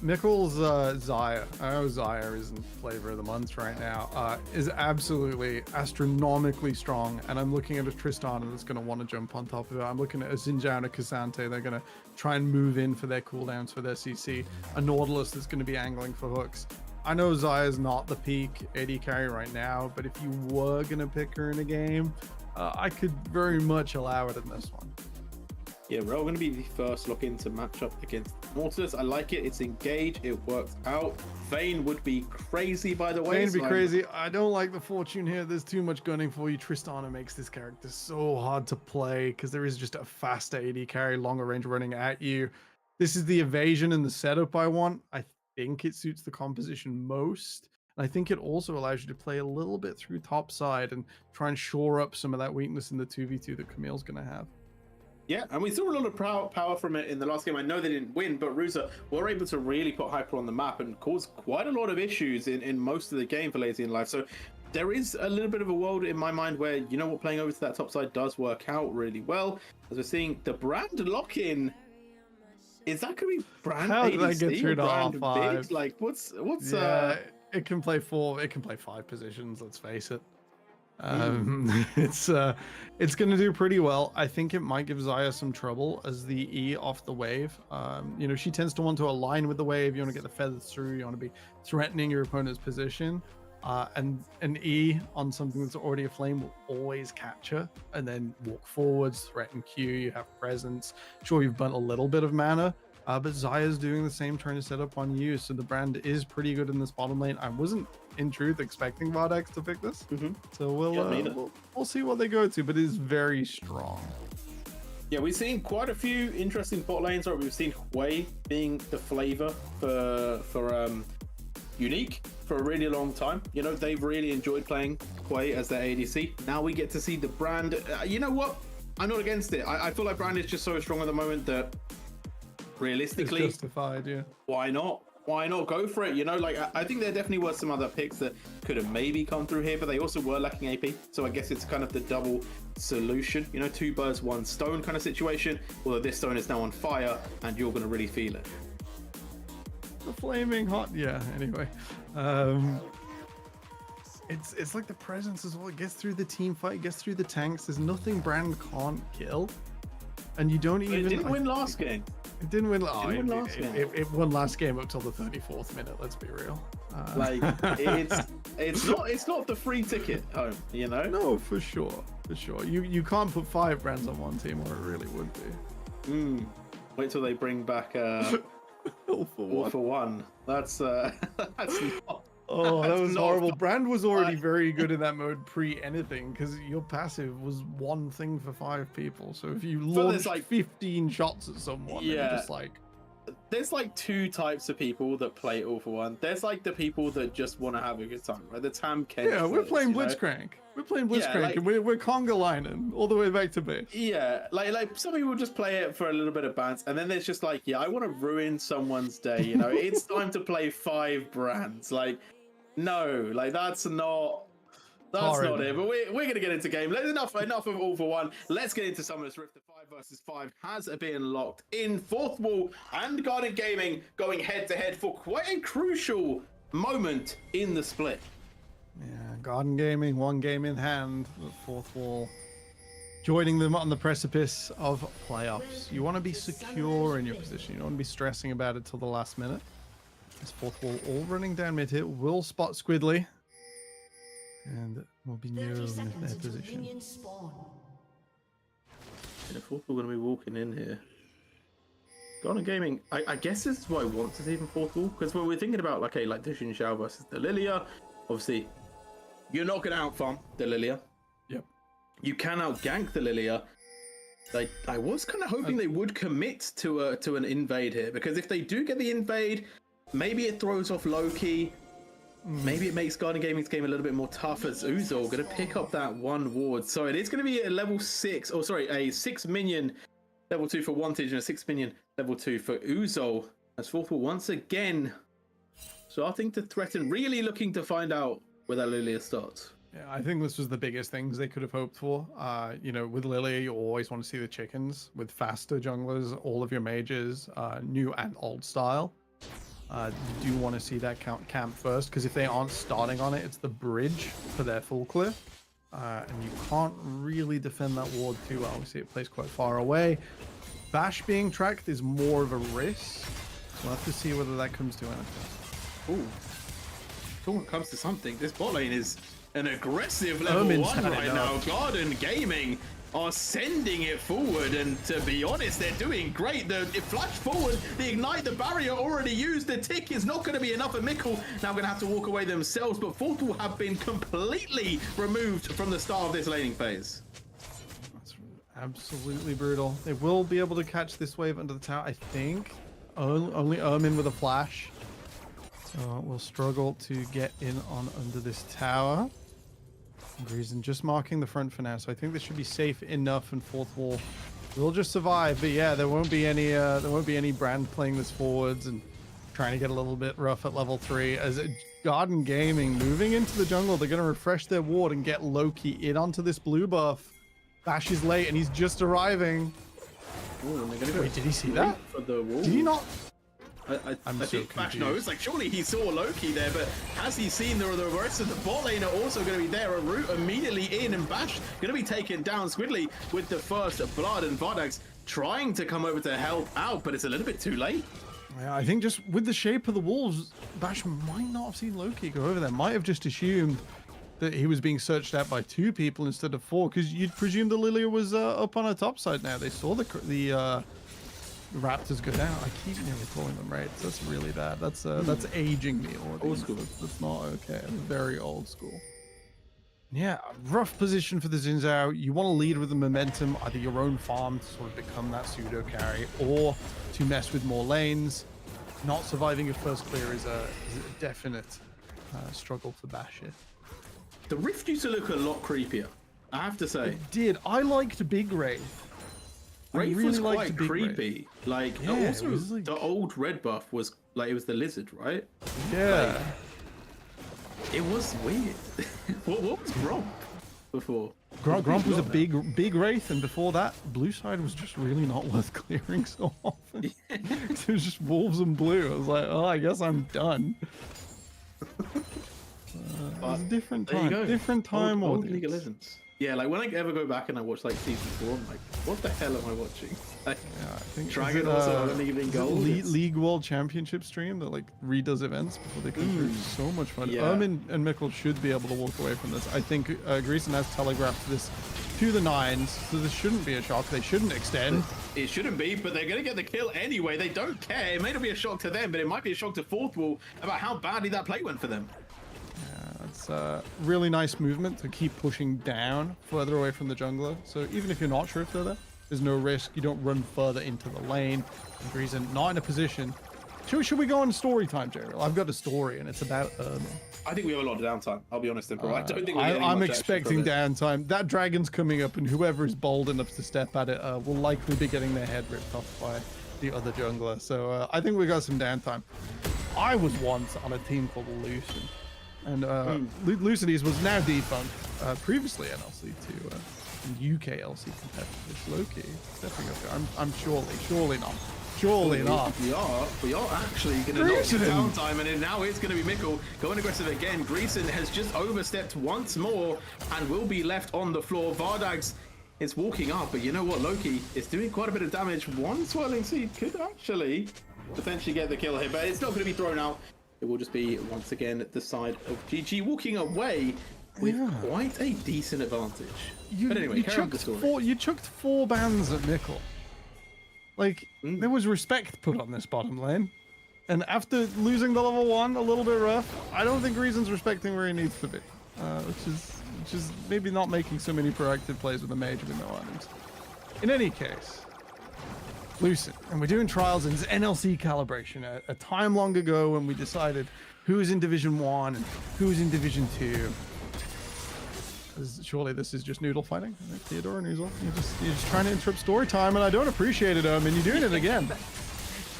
S2: Mikkel's Xayah, I know Xayah isn't flavor of the month right now, is absolutely astronomically strong. And I'm looking at a Tristana that's going to want to jump on top of it. I'm looking at a Xinjiao and a Kazante. They're going to try and move in for their cooldowns for their CC. A Nautilus that's going to be angling for hooks. I know Xayah's not the peak AD carry right now, but if you were going to pick her in a game, I could very much allow it in this one.
S1: Yeah, we're all going to be the first look into matchup against Nautilus. I like it. It's engaged. It works out. Vayne would be crazy, by the way.
S2: Vayne would be crazy. I don't like the fortune here. There's too much gunning for you. Tristana makes this character so hard to play because there is just a faster AD carry, longer range running at you. This is the evasion and the setup I want. I think it suits the composition most. And I think it also allows you to play a little bit through top side and try and shore up some of that weakness in the 2v2 that Camille's going to have.
S1: Yeah, and we saw a lot of power from it in the last game. I know they didn't win, but Rusa were able to really put Hyper on the map and cause quite a lot of issues in most of the game for Lazy in Life. So there is a little bit of a world in my mind where, you know what, playing over to that top side does work out really well. As we're seeing the Brand lock-in. Is that going to be Brand
S2: How
S1: ADC
S2: did I get through to
S1: Brand
S2: R5?
S1: Big? Like, what's
S2: yeah, it can play 4, it can play 5 positions, let's face it. It's going to do pretty well. I think it might give Xayah some trouble as the E off the wave. You know, she tends to want to align with the wave. You want to get the feathers through. You want to be threatening your opponent's position. And an E on something that's already a flame will always catch her and then walk forwards, threaten Q. You have presence. Sure, you've burnt a little bit of mana. But Xayah's doing the same, trying to set up on you. So the Brand is pretty good in this bottom lane. I wasn't, in truth, expecting Vardex to pick this. So we'll see what they go to, but it is very strong.
S1: Yeah, we've seen quite a few interesting bot lanes. Right, we've seen Hui being the flavor for Unique for a really long time. You know, they've really enjoyed playing Hui as their ADC. Now we get to see the Brand. You know what? I'm not against it. I feel like Brand is just so strong at the moment that realistically,
S2: it's justified, yeah.
S1: Why not? Why not go for it? You know, like I think there definitely were some other picks that could have maybe come through here, but they also were lacking AP. So I guess it's kind of the double solution. You know, 2 birds, 1 stone kind of situation. Although this stone is now on fire, and you're going to really feel it.
S2: The flaming hot, yeah. Anyway, it's like the presence as well. It gets through the team fight, it gets through the tanks. There's nothing Brand can't kill, and you don't even.
S1: It didn't win last game.
S2: It didn't win. It won last game up till the 34th minute. Let's be real.
S1: Like it's not the free ticket home, you know.
S2: No, for sure. You can't put 5 Brands on one team, or it really would be.
S1: Wait till they bring back
S2: All for one.
S1: That's not.
S2: Oh, that was horrible. Brand was already very good in that mode pre-anything because your passive was one thing for 5 people. So if you launch like 15 shots at someone, yeah, just like...
S1: There's like 2 types of people that play All for One. There's like the people that just want to have a good time, right? The Tam Kent.
S2: Yeah, we're playing Blitzcrank. We're playing Blitzcrank, and we're conga lining all the way back to base.
S1: Yeah, like some people just play it for a little bit of bounce, and then there's just like, yeah, I want to ruin someone's day. You know, it's time to play 5 Brands. Like, no, like that's not it. But we're gonna get into game. Enough of All for One. Let's get into Summoners Rift. The 5 versus 5 has been locked in. Fourth Wall and Garden Gaming going head to head for quite a crucial moment in the split.
S2: Yeah, Garden Gaming, 1 game in hand. The Fourth Wall joining them on the precipice of playoffs. You want to be secure in your position. You don't want to be stressing about it till the last minute. This Fourth Wall all running down mid here will spot Squidly. And will be near their position.
S1: Yeah, Fourth Wall going to be walking in here. Garden Gaming, I guess this is what I want to see from Fourth Wall, because when we're thinking about like the Xin Xiao versus the Lilia, obviously you're not going to outfarm the Lilia.
S2: Yep.
S1: You can out-gank the Lilia. Like, I was kind of hoping they would commit to an invade here, because if they do get the invade, maybe it throws off Loki. Maybe it makes Garden Gaming's game a little bit more tough, as Uzor going to pick up that 1 ward. So it is going to be a level 6, or sorry, a 6 minion level 2 for Wantage and a 6 minion level 2 for Uzor. As Fourth Wall once again starting to threaten, really looking to find out where that Lilia starts.
S2: Yeah, I think this was the biggest things they could have hoped for. You know, with Lilia, you always want to see the chickens. With faster junglers, all of your mages, new and old style. You do want to see that camp first, because if they aren't starting on it, it's the bridge for their full clear. And you can't really defend that ward too well. We see it plays quite far away. Bash being tracked is more of a risk. So we'll have to see whether that comes to anything.
S1: Ooh. If it comes to something, this bot lane is an aggressive level 1 right now. Garden Gaming are sending it forward, and to be honest, they're doing great. It flashed forward, the ignite, the barrier already used, the tick is not going to be enough for Mickle. Now going to have to walk away themselves, but Fort will have been completely removed from the start of this laning phase.
S2: That's absolutely brutal. They will be able to catch this wave under the tower, I think. Only Ermin with a flash. So we'll struggle to get in on under this tower. Reason just marking the front for now, so I think this should be safe enough, and fourth wall will just survive. But yeah, there won't be any brand playing this forwards and trying to get a little bit rough at level 3. As Garden Gaming moving into the jungle, they're going to refresh their ward and get Loki in onto this blue buff. Bash is late and he's just arriving.
S1: Ooh, and they're gonna go.
S2: Wait, did he see that?
S1: For the wall.
S2: Did he not?
S1: I
S2: so
S1: think Bash
S2: confused.
S1: knows. Like, surely he saw Loki there, but has he seen the rest of the bot lane are also going to be there? A root immediately in, and Bash going to be taken down. Squidly with the first blood, and Vardax trying to come over to help out, but it's a little bit too late.
S2: Yeah, I think just with the shape of the wolves, Bash might not have seen Loki go over there. Might have just assumed that he was being searched out by 2 people instead of 4, because you'd presume the Lilia was up on her top side now. They saw the Raptors go down. I keep nearly calling them raids. That's really bad. That's aging me.
S1: Old school.
S2: That's not okay. Very old school. Yeah, rough position for the Xin Zhao. You want to lead with the momentum, either your own farm to sort of become that pseudo carry, or to mess with more lanes. Not surviving your first clear is a definite struggle for Bash here.
S1: The Rift used to look a lot creepier, I have to say.
S2: It did. I liked Big Wraith.
S1: Wraith
S2: really
S1: was
S2: liked
S1: quite
S2: Big Wraith.
S1: creepy. Like,
S2: Yeah,
S1: also,
S2: it was like-
S1: the old red buff was, like, it was the lizard, right?
S2: Yeah.
S1: It was weird. what was Gromp before?
S2: Gromp was a big Wraith, and before that, blue side was just really not worth clearing so often. It was just wolves and blue. I was like, oh, I guess I'm done. It was a different
S1: There you
S2: time.
S1: go.
S2: Different time.
S1: Old
S2: audience.
S1: League of Legends. Yeah, like when I ever go back and I watch like season 4, I'm like, what the hell am I watching? Like,
S2: Yeah, I think
S1: Dragon also only giving gold.
S2: League World Championship stream that like redoes events before they come through. So much fun.
S1: Yeah.
S2: Ermin and Mickle should be able to walk away from this. I think Greason has telegraphed this to the nines, so this shouldn't be a shock. They shouldn't extend.
S1: It shouldn't be, but they're going to get the kill anyway. They don't care. It may not be a shock to them, but it might be a shock to Fourth Wall about how badly that play went for them.
S2: It's a really nice movement to keep pushing down further away from the jungler. So even if you're not sure if they're there, there's no risk. You don't run further into the lane. And Greason not in a position. Should we go on story time, Jerry? I've got a story, and it's about
S1: I think we have a lot of downtime. I'll be honest, bro. I don't think we're getting
S2: I'm
S1: much action
S2: expecting
S1: from it.
S2: downtime. That dragon's coming up, and whoever is bold enough to step at it will likely be getting their head ripped off by the other jungler. So I think we got some downtime. I was once on a team called Lucid. And Lucides was now defunct, previously NLC to UK LC competitors. Loki stepping up here. I'm surely not. Surely not.
S1: We are actually going to knock some downtime, and now it's going to be Mickle going aggressive again. Greason has just overstepped once more and will be left on the floor. Vardags is walking up, but you know what? Loki is doing quite a bit of damage. One Swirling Seed could actually potentially get the kill here, but it's not going to be thrown out. It will just be, once again, the side of GG walking away with quite a decent advantage. But anyway, carry on the story.
S2: You chucked 4 bans at Mickle. Like, there was respect put on this bottom lane. And after losing the level 1, a little bit rough, I don't think Reason's respecting where he needs to be. Which is maybe not making so many proactive plays with a mage with no items. In any case, Lucid, and we're doing trials in NLC calibration. A time long ago when we decided who's in Division 1 and who's in Division 2. Surely this is just noodle fighting, Theodore and Noozle. You're just trying to interrupt story time, and I don't appreciate it, and you're doing it again.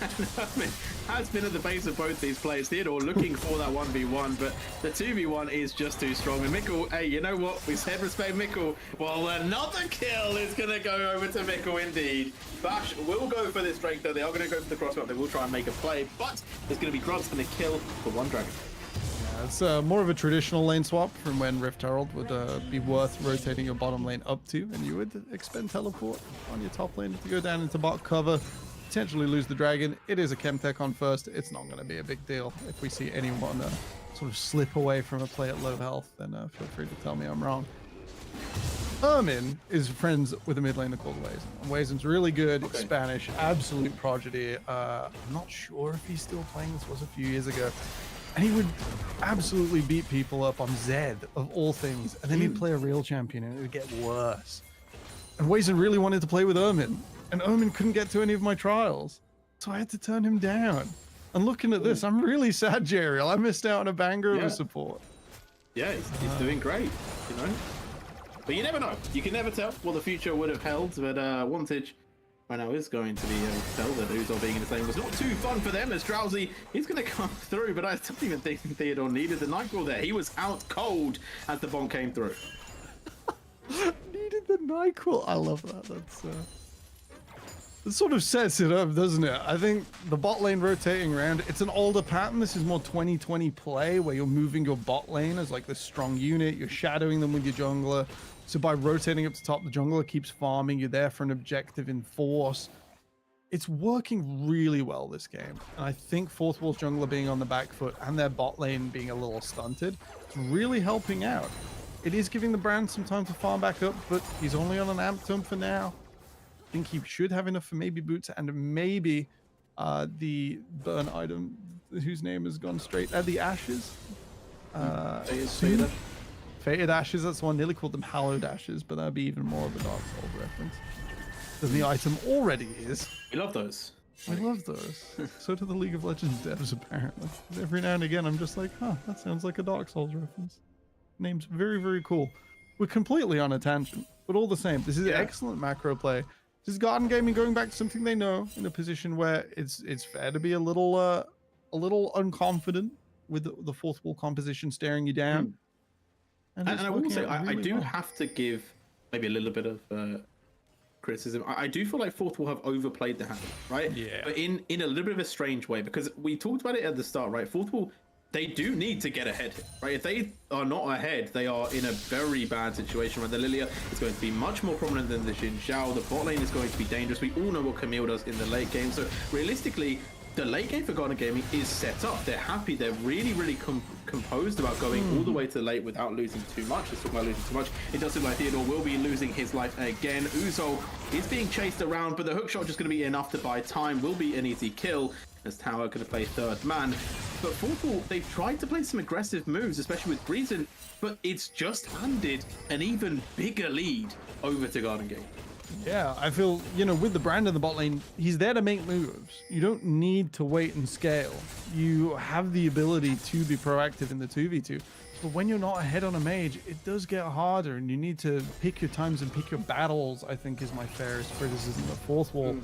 S1: has been at the base of both these players. Theodore looking for that 1v1, but the 2v1 is just too strong. And Mikkel, hey, you know what? We said respect Mikkel. Well, another kill is going to go over to Mikkel indeed. Bash will go for this Drake, though. They are going to go for the crossbow. They will try and make a play, but there's going to be grubs and a kill for one dragon.
S2: It's more of a traditional lane swap from when Rift Herald would be worth rotating your bottom lane up to, and you would expend teleport on your top lane to go down into bot cover, potentially lose the dragon. It is a Chemtech on first. It's not going to be a big deal. If we see anyone sort of slip away from a play at low health, then feel free to tell me I'm wrong. Ermin is friends with a mid laner called Wazen. Wazen's really good, Spanish, absolute prodigy. I'm not sure if he's still playing. This was a few years ago. And he would absolutely beat people up on Zed, of all things. And then he'd play a real champion, and it would get worse. And Wazen really wanted to play with Ermin. And Ermin couldn't get to any of my trials. So I had to turn him down. And looking at this, I'm really sad, Jeriel. I missed out on a banger of a support.
S1: Yeah, he's doing great, you know? But you never know. You can never tell what the future would have held. But Wantage right now is going to be able to tell that Uzol being in the lane was not too fun for them, as Drowsy is going to come through, but I don't even think Theodore needed the Nightcrawler there. He was out cold as the bomb came through.
S2: Needed the Nightcrawler. I love that. That sort of sets it up, doesn't it? I think the bot lane rotating around, it's an older pattern. This is more 2020 play where you're moving your bot lane as like this strong unit. You're shadowing them with your jungler. So by rotating up to top, the jungler keeps farming. You're there for an objective in force. It's working really well this game. And I think Fourth Wall's jungler being on the back foot and their bot lane being a little stunted, it's really helping out. It is giving the brand some time to farm back up, but he's only on an amp tome for now. I think he should have enough for maybe boots and maybe the burn item whose name has gone straight. The ashes. Fated ashes, that's the one. Nearly called them hallowed ashes, but that'd be even more of a Dark Souls reference than the item already is.
S1: We love those.
S2: I love those. So do the League of Legends devs, apparently. Every now and again, I'm just like, huh, that sounds like a Dark Souls reference. Name's very, very cool. We're completely on a tangent, but all the same, this is excellent macro play. This is Garden Gaming going back to something they know, in a position where it's fair to be a little unconfident with the Fourth Wall composition staring you down.
S1: And I will say, I do have to give maybe a little bit of criticism. I do feel like Fourth Wall have overplayed the hand, right? Yeah. But in a little bit of a strange way, because we talked about it at the start, right? Fourth Wall, they do need to get ahead, right? If they are not ahead, they are in a very bad situation where the Lilia is going to be much more prominent than the Xin Zhao. The bot lane is going to be dangerous. We all know what Camille does in the late game. So realistically, the late game for Garden Gaming is set up. They're happy. They're really, really composed about going all the way to the late without losing too much. Let's talk about losing too much. It does look like Theodore will be losing his life again. Uzol is being chased around, but the hook shot just going to be enough to buy time. Will be an easy kill, as Tower going to play third man. But Fourth Wall, they've tried to play some aggressive moves, especially with Breezen, but it's just handed an even bigger lead over to Garden Gaming.
S2: Yeah, I feel, with the brand in the bot lane, he's there to make moves. You don't need to wait and scale. You have the ability to be proactive in the 2v2. But when you're not ahead on a mage, it does get harder, and you need to pick your times and pick your battles, I think is my fairest criticism of Fourth Wall.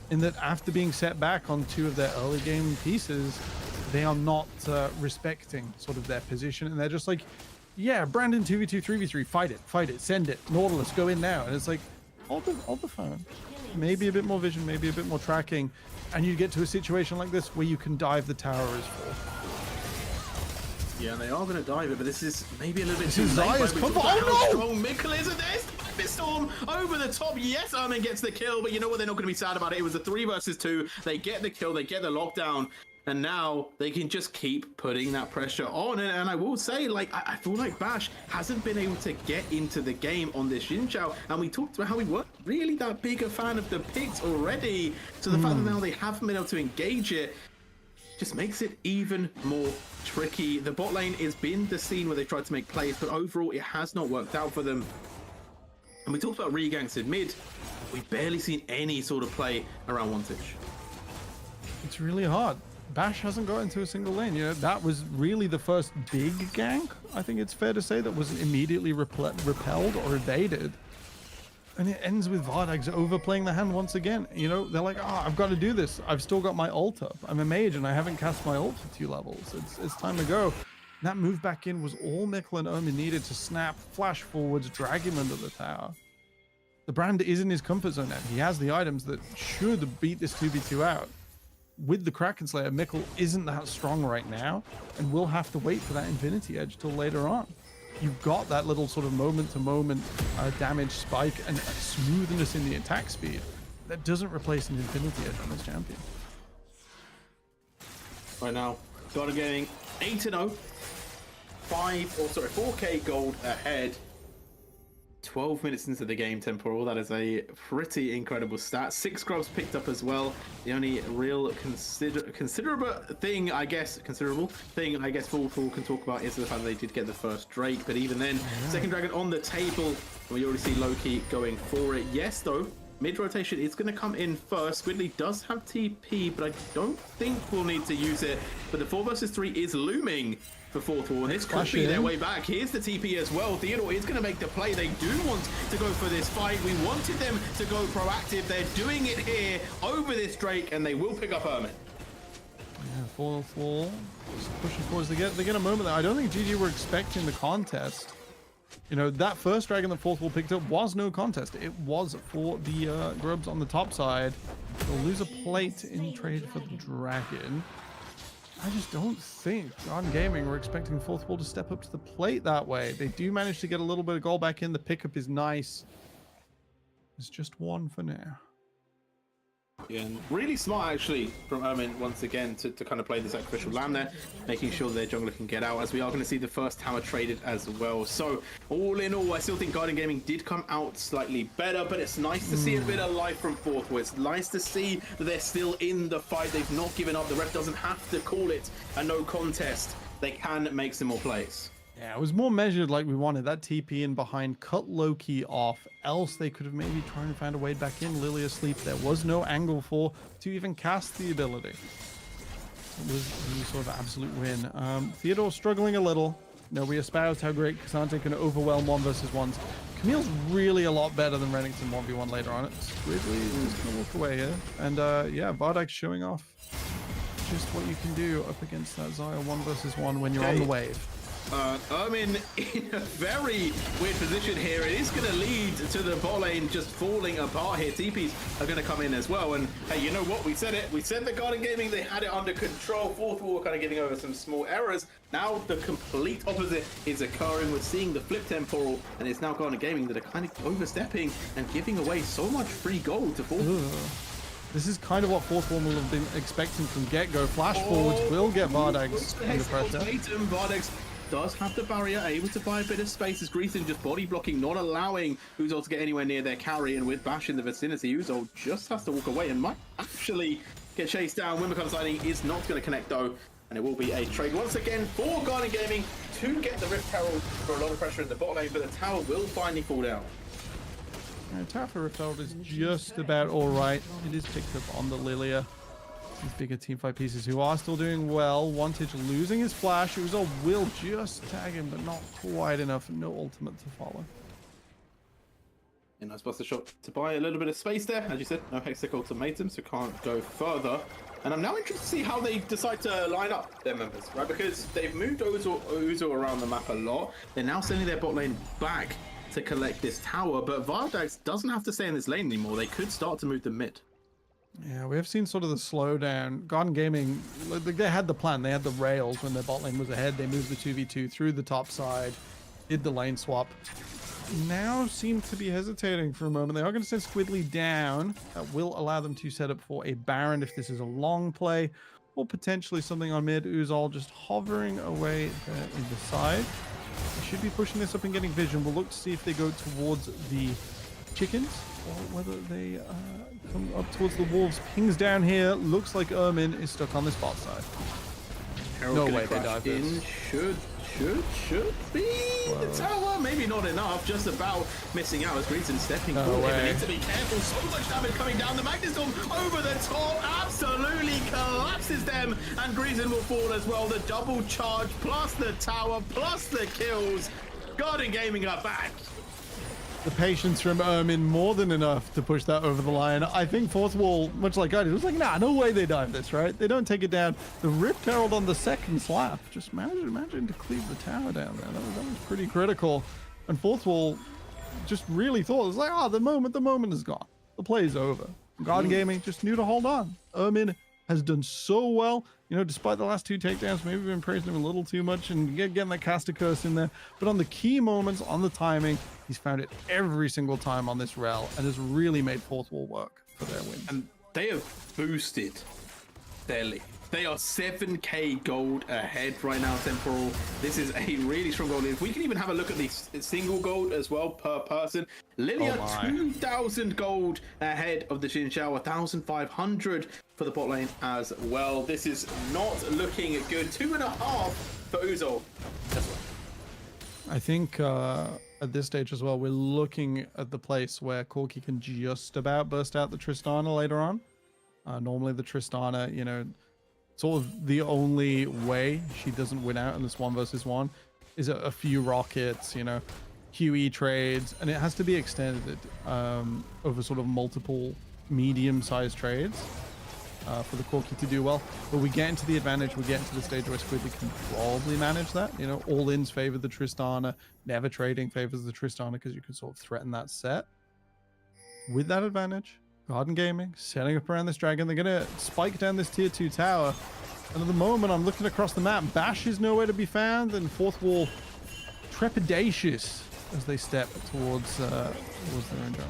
S2: In that after being set back on two of their early game pieces, they are not respecting sort of their position. And they're just like, yeah, Brandon 2v2, 3v3, fight it, send it. Nautilus, go in now. And it's like, hold the phone. Maybe a bit more vision, maybe a bit more tracking. And you get to a situation like this where you can dive the tower as full.
S1: Yeah, and they are going to dive it, but this is maybe a little bit
S2: this
S1: too
S2: is
S1: late.
S2: Zaya's come on, no!
S1: Strong Mikkel is, and there's the Storm over the top. Yes, Armin gets the kill, but you know what? They're not going to be sad about it. It was a 3 versus 2. They get the kill, they get the lockdown, and now they can just keep putting that pressure on. And I will say, I feel like Bash hasn't been able to get into the game on this Xin Zhao, and we talked about how we weren't really that big a fan of the picks already. So the fact that now they haven't been able to engage it just makes it even more tricky. The bot lane has been the scene where they tried to make plays, but overall it has not worked out for them. And we talked about reganks in mid. We've barely seen any sort of play around Wantage.
S2: It's really hard. Bash hasn't got into a single lane. That was really the first big gank, I think it's fair to say, that wasn't immediately repelled or evaded. And it ends with Vardags overplaying the hand once again. You know, they're like, oh, I've got to do this. I've still got my ult up. I'm a mage and I haven't cast my ult for 2 levels. It's time to go. And that move back in was all Mikkel and Omen needed to snap, flash forwards, drag him under the tower. The Brand is in his comfort zone now. He has the items that should beat this 2v2 out. With the Kraken Slayer, Mikkel isn't that strong right now, and we'll have to wait for that Infinity Edge till later on. You've got that little sort of moment-to-moment damage spike and smoothness in the attack speed. That doesn't replace an Infinity Edge on this champion.
S1: Right now, Garden Gaming 8-0, 4K gold ahead. 12 minutes into the game, Temporal. That is a pretty incredible stat. 6 grubs picked up as well. The only real considerable thing, I guess, Full can talk about is the fact that they did get the first Drake. But even then, second dragon on the table. We already see Loki going for it. Yes, though, mid rotation is going to come in first. Squidly does have TP, but I don't think we'll need to use it. But the 4 versus 3 is looming for fourth wall, and this could be their way back. Here's the TP as well. Theodore is going to make the play. They do want to go for this fight. We wanted them to go proactive. They're doing it here over this Drake, and they will pick up Ermin.
S2: Yeah, fourth wall, just pushing forwards. They get a moment there. I don't think GG were expecting the contest. You know, that first dragon that fourth wall picked up was no contest. It was for the grubs on the top side. They'll lose a plate in trade for the dragon. I just don't think Garden Gaming were expecting fourth wall to step up to the plate that way. They do manage to get a little bit of goal back in. The pickup is nice. It's just 1 for now.
S1: Yeah, and really smart actually from Ermin once again to kind of play the sacrificial lamb there, making sure their jungler can get out, as we are going to see the first tower traded as well. So all in all, I still think Garden Gaming did come out slightly better, but it's nice to see a bit of life from fourth wall. It's nice to see that they're still in the fight. They've not given up. The ref doesn't have to call it a no contest. They can make some more plays.
S2: Yeah, it was more measured like we wanted. That TP in behind cut Loki off. Else they could have maybe tried and find a way back in. Lily asleep. There was no angle for to even cast the ability. It was sort of an absolute win. Theodore struggling a little. You know, we espoused how great Cassante can overwhelm 1 versus 1s. Camille's really a lot better than Renekton 1v1 later on. It's Ridley is going to walk away here. And yeah, Bardak showing off just what you can do up against that Xayah 1 versus 1 when you're on the wave.
S1: Ermin in a very weird position here. It is going to lead to the bot lane just falling apart here. TPs are going to come in as well. And hey, you know what? We said it. We said the Garden Gaming, they had it under control. Fourth wall kind of getting over some small errors. Now the complete opposite is occurring. We're seeing the flip temporal, and it's now Garden Gaming that are kind of overstepping and giving away so much free gold to fourth wall.
S2: This is kind of what fourth wall will have been expecting from get-go. Flash forwards will get Vardags under pressure.
S1: Vardags does have the barrier, able to buy a bit of space as Greason just body blocking, not allowing Uzol to get anywhere near their carry, and with Bash in the vicinity, Uzol just has to walk away and might actually get chased down. Wimbercom's lightning is not going to connect though, and it will be a trade once again for Garden Gaming to get the Rift Herald for a lot of pressure in the bot lane, but the tower will finally fall down.
S2: Tower for Rift Herald is just about alright. It is picked up on the Lilia. These bigger teamfight pieces who are still doing well. Wantage losing his flash. Uzol will just tag him, but not quite enough. No ultimate to follow.
S1: A nice buster shot to buy a little bit of space there. As you said, no Hextech ultimatum, so can't go further. And I'm now interested to see how they decide to line up their members, right? Because they've moved Uzol around the map a lot. They're now sending their bot lane back to collect this tower, but Vardags doesn't have to stay in this lane anymore. They could start to move them mid.
S2: Yeah, we have seen sort of the slowdown. Garden Gaming, they had the plan. They had the rails when their bot lane was ahead. They moved the 2v2 through the top side, did the lane swap. Now seem to be hesitating for a moment. They are going to send Squidly down. That will allow them to set up for a Baron if this is a long play, or potentially something on mid. Uzol just hovering away there in the side. They should be pushing this up and getting vision. We'll look to see if they go towards the chickens or whether they come up towards the wolves. Pings down here. Looks like Ermin is stuck on this bot side.
S1: No way they dive in. Should be the tower. Maybe not enough. Just about missing out as Greason stepping forward. They need to be careful. So much damage coming down. The Magnustorm over the top absolutely collapses them, and Greason will fall as well. The double charge plus the tower plus the kills. Garden Gaming are back.
S2: the patience from Ermin more than enough to push that over the line. I think fourth wall, much like I did, was like, nah, no way they dive this, right? They don't take it down. The Rift Herald on the second slap, just imagine to cleave the tower down there. That was pretty critical. And fourth wall just really thought, it was like, oh, the moment is gone. The play is over. Garden Gaming just knew to hold on. Ermin has done so well, you know, despite the last two takedowns. Maybe we've been praising him a little too much and getting that caster curse in there. But on the key moments, on the timing, he's found it every single time on this rel and has really made fourth wall work for their win.
S1: And they have boosted their lead. They are 7k gold ahead right now, Temporal. This is a really strong gold lead. If we can even have a look at the single gold as well per person. Lilia, 2,000 gold ahead of the Xin Xiao, 1,500 for the bot lane as well. This is not looking good. 2.5 for Uzol as well.
S2: I think at this stage as well, we're looking at the place where Corki can just about burst out the Tristana later on. Normally the Tristana, you know, sort of the only way she doesn't win out in this 1 versus 1 is a few rockets, you know, QE trades, and it has to be extended over sort of multiple medium-sized trades for the Corki to do well. But we get into the advantage, we get into the stage where Squidly can probably manage that. You know, all-ins favor the Tristana, never trading favors the Tristana because you can sort of threaten that set. With that advantage, Garden Gaming setting up around this dragon. They're gonna spike down this tier 2 tower, and at the moment I'm looking across the map, Bash is nowhere to be found, and fourth wall trepidatious as they step towards their own jungle.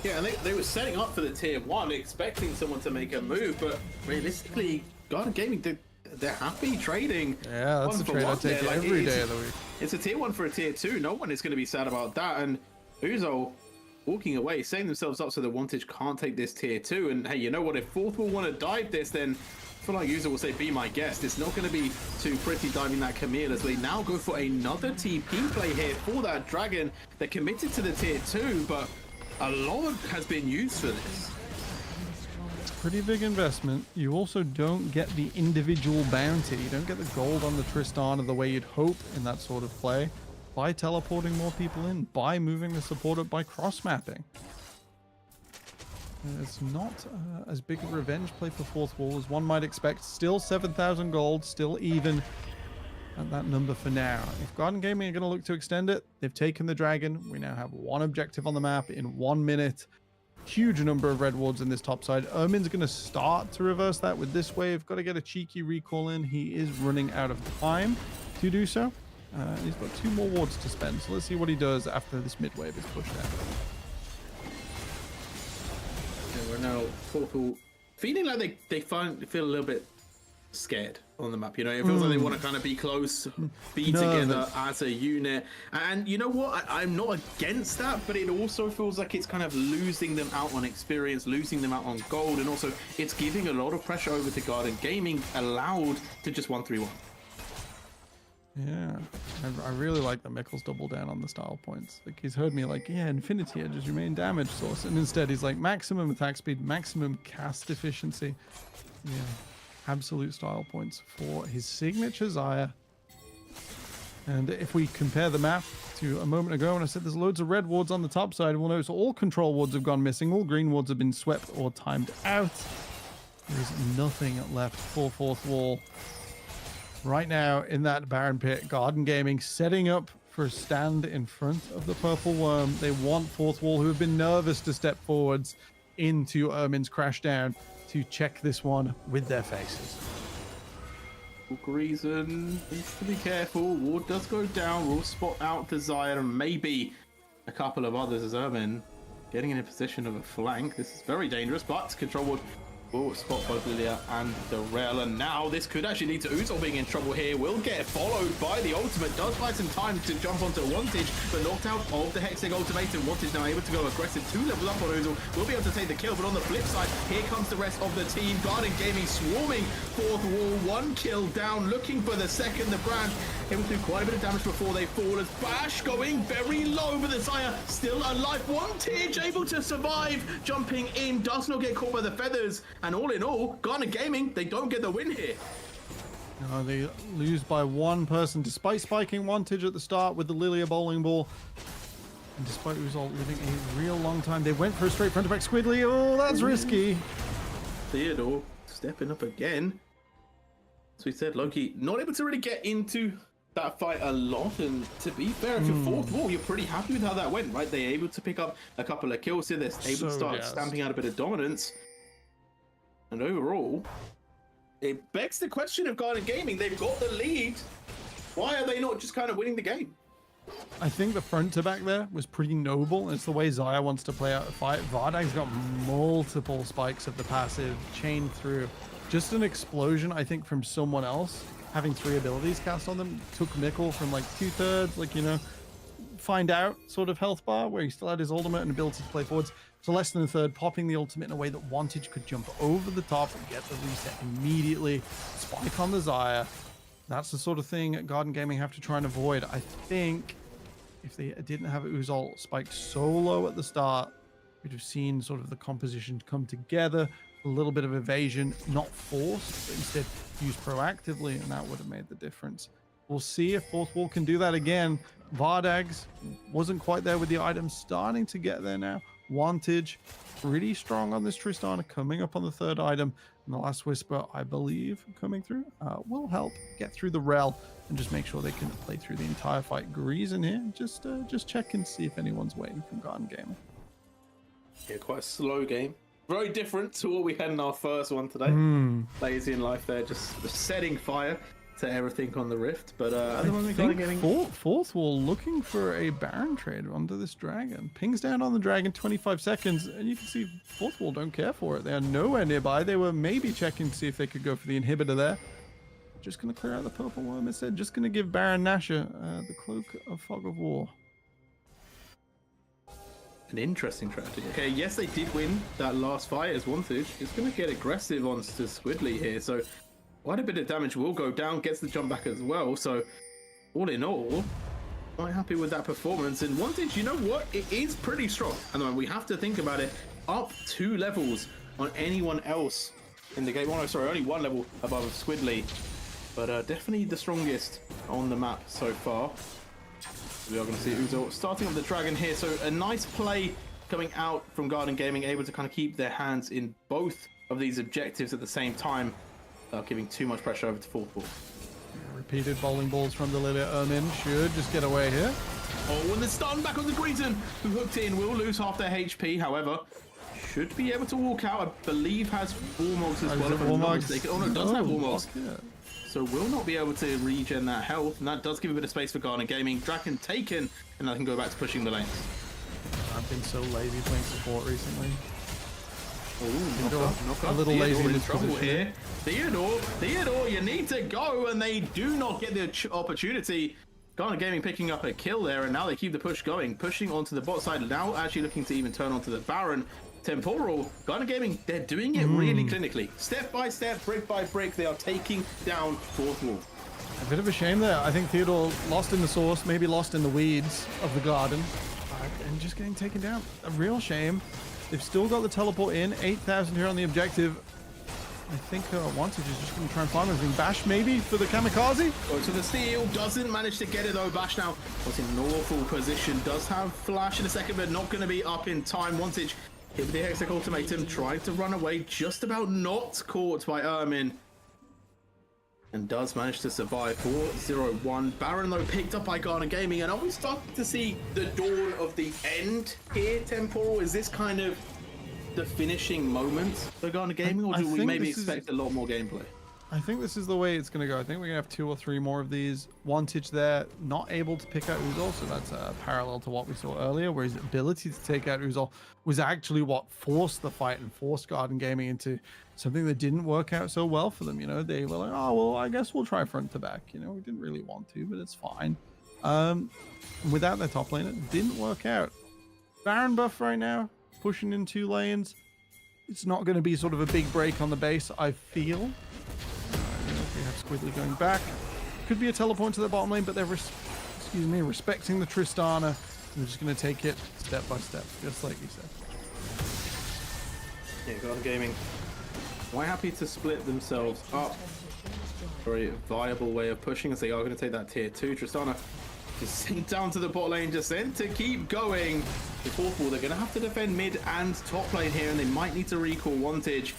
S1: Yeah, and they were setting up for the tier 1, expecting someone to make a move, but realistically, Garden Gaming, they're happy trading.
S2: Yeah, that's a trade I take every day of the week.
S1: It's a tier 1 for a tier 2. No one is going to be sad about that. And Uzol walking away, setting themselves up so that Wantage can't take this tier 2. And hey, you know what? If fourth will want to dive this, then I feel like Uzol will say, be my guest. It's not going to be too pretty diving that Camille as they now go for another TP play here for that dragon. They're committed to the tier 2, but a lot has been used for this.
S2: Pretty big investment. You also don't get the individual bounty. You don't get the gold on the Tristana the way you'd hope in that sort of play by teleporting more people in, by moving the support up, by cross-mapping. It's not as big a revenge play for fourth wall as one might expect. Still 7,000 gold, still even at that number for now. If Garden Gaming are going to look to extend it, they've taken the dragon. We now have one objective on the map in 1 minute. Huge number of red wards in this top side. Ermin's going to start to reverse that with this wave. Got to get a cheeky recall in. He is running out of time to do so. He's got 2 more wards to spend. So let's see what he does after this mid wave is pushed out.
S1: Yeah, we're now feeling like they feel a little bit scared on the map. You know, it feels like they want to kind of be close, be together as a unit. And you know what? I'm not against that, but it also feels like it's kind of losing them out on experience, losing them out on gold, and also it's giving a lot of pressure over to Garden Gaming, allowed to just 1-3-1.
S2: Yeah, I really like that Mickle's double down on the style points. Like, he's heard me like, yeah, Infinity Edge is your main damage source, and instead he's like maximum attack speed, maximum cast efficiency. Yeah, absolute style points for his signature Xayah. And if we compare the map to a moment ago when I said there's loads of red wards on the top side, we'll notice all control wards have gone missing, all green wards have been swept or timed out. There's nothing left for fourth wall. Right now in that Baron pit, Garden Gaming setting up for a stand in front of the Purple Worm. They want fourth wall, who have been nervous to step forwards into Ermin's crashdown, to check this one with their faces.
S1: Reason needs to be careful. Ward does go down. We'll spot out Desire and maybe a couple of others as Ermin getting in a position of a flank. This is very dangerous, but control ward will spot both Lilia and Darrell, and now this could actually lead to Uzol being in trouble here. Will get followed by the ultimate, does find some time to jump onto Wantage, but knocked out of the Hextech ultimatum. Wantage now able to go aggressive, 2 levels up on Uzol, will be able to take the kill, but on the flip side, here comes the rest of the team. Garden Gaming swarming fourth wall, 1 kill down, looking for the second. The brand able to do quite a bit of damage before they fall, as Bash going very low, but the Xayah still alive. Wantage able to survive, jumping in, does not get caught by the feathers. And all in all, Garden Gaming, they don't get the win here.
S2: No, they lose by 1 person, despite spiking Wantage at the start with the Lilia bowling ball. And despite Uzol living a real long time, they went for a straight front to back Squidly. Oh, that's risky.
S1: Theodore stepping up again. So we said Loki not able to really get into that fight a lot, and to be fair, if you're fourth wall, you're pretty happy with how that went, right? They're able to pick up a couple of kills here. They're able to start stamping out a bit of dominance. And overall, it begs the question of Garden Gaming. They've got the lead. Why are they not just kind of winning the game?
S2: I think the front to back there was pretty noble. It's the way Xayah wants to play out a fight. Vardag's got multiple spikes of the passive chained through. Just an explosion, I think, from someone else having 3 abilities cast on them took Mickle from like 2/3, like, you know, find out sort of health bar where he still had his ultimate and ability to play forwards, to less than a third, popping the ultimate in a way that Wantage could jump over the top and get the reset immediately. Spike on the Xayah. That's the sort of thing Garden Gaming have to try and avoid. I think if they didn't have Uzol spiked so low at the start, we'd have seen sort of the composition come together, a little bit of evasion, not forced, but instead used proactively, and that would have made the difference. We'll see if fourth wall can do that again. Vardags wasn't quite there with the items, starting to get there now. Wantage pretty strong on this Tristana, coming up on the 3rd item, and the last whisper, I believe, coming through will help get through the rel and just make sure they can play through the entire fight. Grease in here, just check and see if anyone's waiting from Garden Gaming.
S1: Yeah, quite a slow game. Very different to what we had in our first one today. Lazy in life there, just setting fire to everything on the rift. But at the moment, Garden Gaming...
S2: fourth wall looking for a Baron trade onto this dragon. Pings down on the dragon, 25 seconds, and you can see fourth wall don't care for it. They are nowhere nearby. They were maybe checking to see if they could go for the inhibitor there. Just going to clear out the purple worm instead. Just going to give Baron Nashor the Cloak of Fog of War.
S1: An interesting strategy. Okay, yes, they did win that last fight as Wantage. It's going to get aggressive onto Squidly here, so quite a bit of damage will go down, gets the jump back as well. So all in all, quite happy with that performance. And Wantage, you know what? It is pretty strong. And we have to think about it. Up 2 levels on anyone else in the game. Oh, no, sorry, only 1 level above Squidly. But definitely the strongest on the map so far. We are going to see Uzol starting up the dragon here. So a nice play coming out from Garden Gaming, able to kind of keep their hands in both of these objectives at the same time, without giving too much pressure over to fourth wall.
S2: Repeated bowling balls from the Lilia Ermin should just get away here.
S1: Oh, and the stun back on the Greeton, who hooked in, will lose half their HP. However, should be able to walk out. I believe has Warmogs as well, if I'm not mistaken. Oh no, it does have Warmogs. Yeah. So will not be able to regen that health, and that does give a bit of space for Garden Gaming. Draken taken, and I can go back to pushing the lanes.
S2: I've been so lazy playing support recently.
S1: Oh, knock up.
S2: A little lazy in this
S1: trouble
S2: here.
S1: Theodore, you need to go, and they do not get the opportunity. Garden Gaming picking up a kill there, and now they keep the push going, pushing onto the bot side. Now actually looking to even turn onto the Baron. Temporal, Garden Gaming, they're doing it really clinically. Step by step, brick by brick, they are taking down fourth wall.
S2: A bit of a shame there. I think Theodore lost in the source, maybe lost in the weeds of the garden, and just getting taken down. A real shame. They've still got the teleport in, 8,000 here on the objective. I think Wantage is just going to try and farm everything. Bash maybe for the kamikaze?
S1: Goes to the steal, doesn't manage to get it though. Bash now was in an awful position, does have flash in a second, but not going to be up in time. Wantage hit with the Hextech ultimatum, trying to run away, just about not caught by Ermin. And does manage to survive 4-0-1. Baron, though, picked up by Garden Gaming. And are we starting to see the dawn of the end here, Temporal? Is this kind of the finishing moment for Garden Gaming? Or do we maybe expect a lot more gameplay?
S2: I think this is the way it's going to go. I think we're going to have 2 or 3 more of these. Wantage there, not able to pick out Uzol, so that's parallel to what we saw earlier, where his ability to take out Uzol was actually what forced the fight and forced Garden Gaming into something that didn't work out so well for them. You know, they were like, oh, well, I guess we'll try front to back. You know, we didn't really want to, but it's fine. Without their top lane, it didn't work out. Baron buff right now, pushing in 2 lanes. It's not going to be sort of a big break on the base, I feel. We have Squidly going back. Could be a teleport to the bottom lane, but they're respecting the Tristana. They're just going to take it step by step, just like you said.
S1: Yeah, Garden Gaming quite happy to split themselves up. Very viable way of pushing, as they are going to take that tier 2. Tristana Just sink down to the bot lane, just then to keep going. The fourth wall, they're going to have to defend mid and top lane here, and they might need to recall Wantage.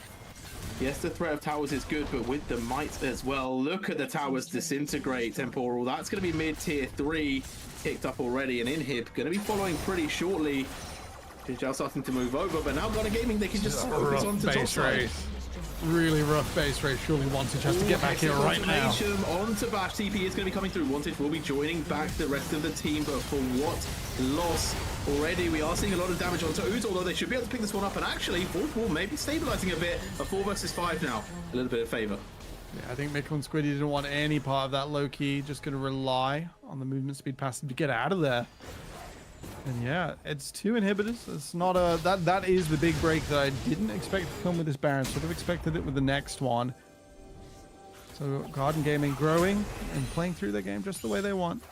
S1: Yes, the threat of towers is good, but with the might as well. Look at the towers disintegrate. Temporal, that's going to be mid tier 3, picked up already, and Inhib going to be following pretty shortly. Jinjao starting to move over, but now Garden Gaming, they can just focus on to top side.
S2: Really rough base race. Surely Wantage has to get back here right now.
S1: On to Bash. TP is going to be coming through. Wantage will be joining back the rest of the team, but for what loss? Already we are seeing a lot of damage onto Ooze, although they should be able to pick this one up, and actually fourth wall maybe stabilizing a bit. A 4 versus 5 now. A little bit of favor.
S2: Yeah, I think Mikkel and Squiddy didn't want any part of that low key. Just going to rely on the movement speed passive to get out of there. And yeah, it's 2 inhibitors. It's not a that is the big break that I didn't expect to come with this Baron. Sort of expected it with the next one. So Garden Gaming growing and playing through their game just the way they want.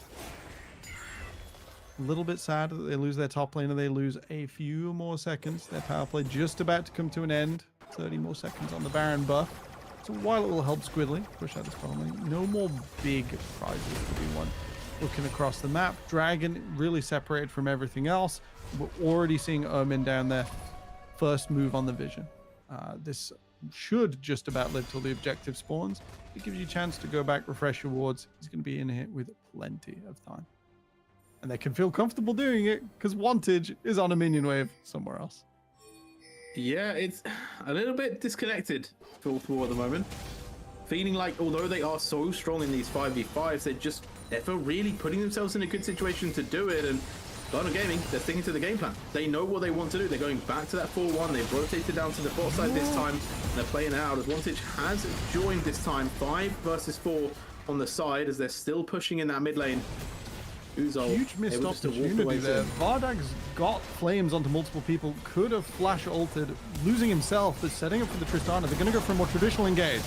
S2: A little bit sad that they lose their top laner. They lose a few more seconds. Their power play just about to come to an end. 30 more seconds on the Baron buff. So while it will help Squidly push out this problem, no more big prizes to be won. Looking across the map, Dragon really separated from everything else. We're already seeing Ermin down there. First move on the vision. This should just about live till the objective spawns. It gives you a chance to go back, refresh your wards. He's going to be in here with plenty of time. And they can feel comfortable doing it because Wantage is on a minion wave somewhere else.
S1: Yeah, it's a little bit disconnected, fourth wall at the moment. Feeling like although they are so strong in these 5v5s, they're just never really putting themselves in a good situation to do it. And Garden Gaming, they're sticking to the game plan. They know what they want to do. They're going back to that 4-1. They've rotated down to the bot side this time. And they're playing it out as Wantage has joined this time. 5 versus 4 on the side as they're still pushing in that mid lane. Uzol
S2: Huge missed opportunity there. Vardag's got flames onto multiple people. Could have flash ulted, losing himself, but setting up for the Tristana. They're going to go for a more traditional engage.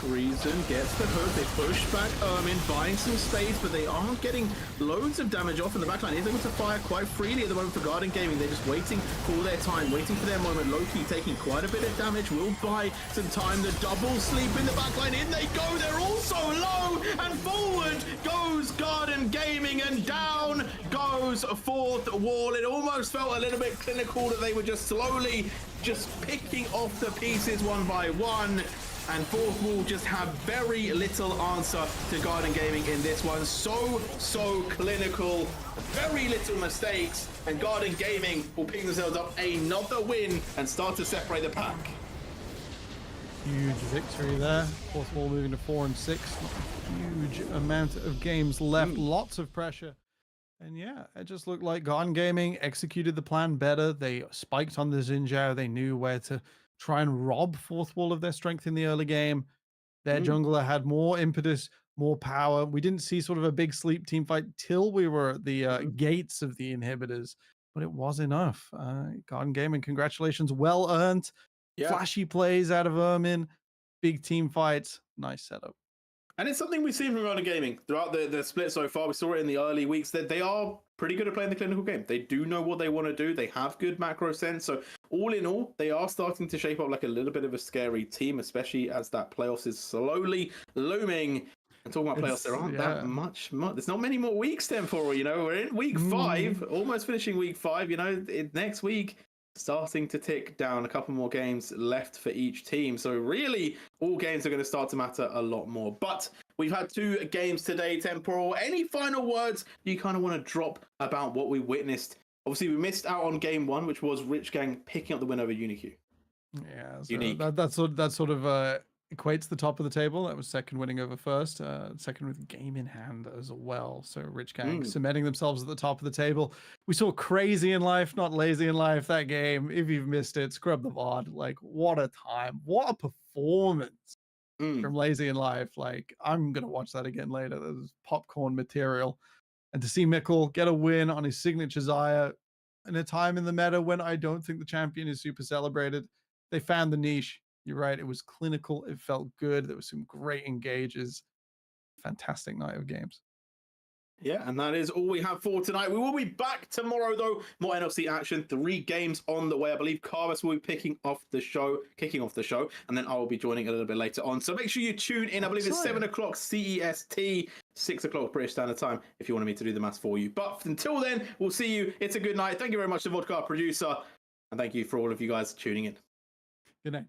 S1: Reason gets the hook. They push back Ermin, buying some space, but they aren't getting loads of damage off in the backline. He's able to fire quite freely at the moment for Garden Gaming. They're just waiting for their time, waiting for their moment. Loki taking quite a bit of damage. Will buy some time. The double sleep in the backline. In they go. They're also low, and forward goes Garden Gaming, and down goes fourth wall. It almost felt a little bit clinical that they were just slowly just picking off the pieces one by one. And fourth wall just have very little answer to Garden Gaming in this one. So clinical, very little mistakes, and Garden Gaming will pick themselves up another win and start to separate the pack.
S2: Huge victory there. Fourth wall moving to 4 and 6. Not a huge amount of games left. Lots of pressure. And yeah, it just looked like Garden Gaming executed the plan better. They spiked on the Jinjao. They knew where to try and rob fourth wall of their strength in the early game. Their jungler had more impetus, more power. We didn't see sort of a big sleep team fight till we were at the gates of the inhibitors, but it was enough. Garden Gaming, congratulations, well earned. Flashy plays out of Ermin, big team fights, nice setup.
S1: And it's something we've seen from Garden Gaming throughout the split so far. We saw it in the early weeks that they are pretty good at playing the clinical game. They do know what they want to do. They have good macro sense. So all in all, they are starting to shape up like a little bit of a scary team, especially as that playoffs is slowly looming. And talking about playoffs, there aren't that much. There's not many more weeks, Temporal. You know, we're in week 5, almost finishing week 5. You know, next week, starting to tick down, a couple more games left for each team. So really, all games are going to start to matter a lot more. But we've had 2 games today, Temporal. Any final words you kind of want to drop about what we witnessed? Obviously, we missed out on game 1, which was Rich Gang picking up the win over UniQ.
S2: Yeah, so
S1: Unique.
S2: That sort of equates the top of the table. That was second winning over first, second with game in hand as well. So Rich Gang cementing themselves at the top of the table. We saw Crazy in Life, not Lazy in Life, that game. If you've missed it, scrub the VOD. Like, what a time. What a performance from Lazy in Life. Like, I'm going to watch that again later. That was popcorn material. And to see Mikkel get a win on his signature Zaya in a time in the meta when I don't think the champion is super celebrated. They found the niche. You're right. It was clinical. It felt good. There was some great engages. Fantastic night of games.
S1: Yeah, and that is all we have for tonight. We will be back tomorrow, though. More NLC action. 3 games on the way. I believe Carlos will be kicking off the show, and then I will be joining a little bit later on. So make sure you tune in. I believe it's 7 o'clock CEST, 6 o'clock British Standard Time, if you wanted me to do the maths for you. But until then, we'll see you. It's a good night. Thank you very much to Vodka, our producer, and thank you for all of you guys tuning in.
S4: Good night.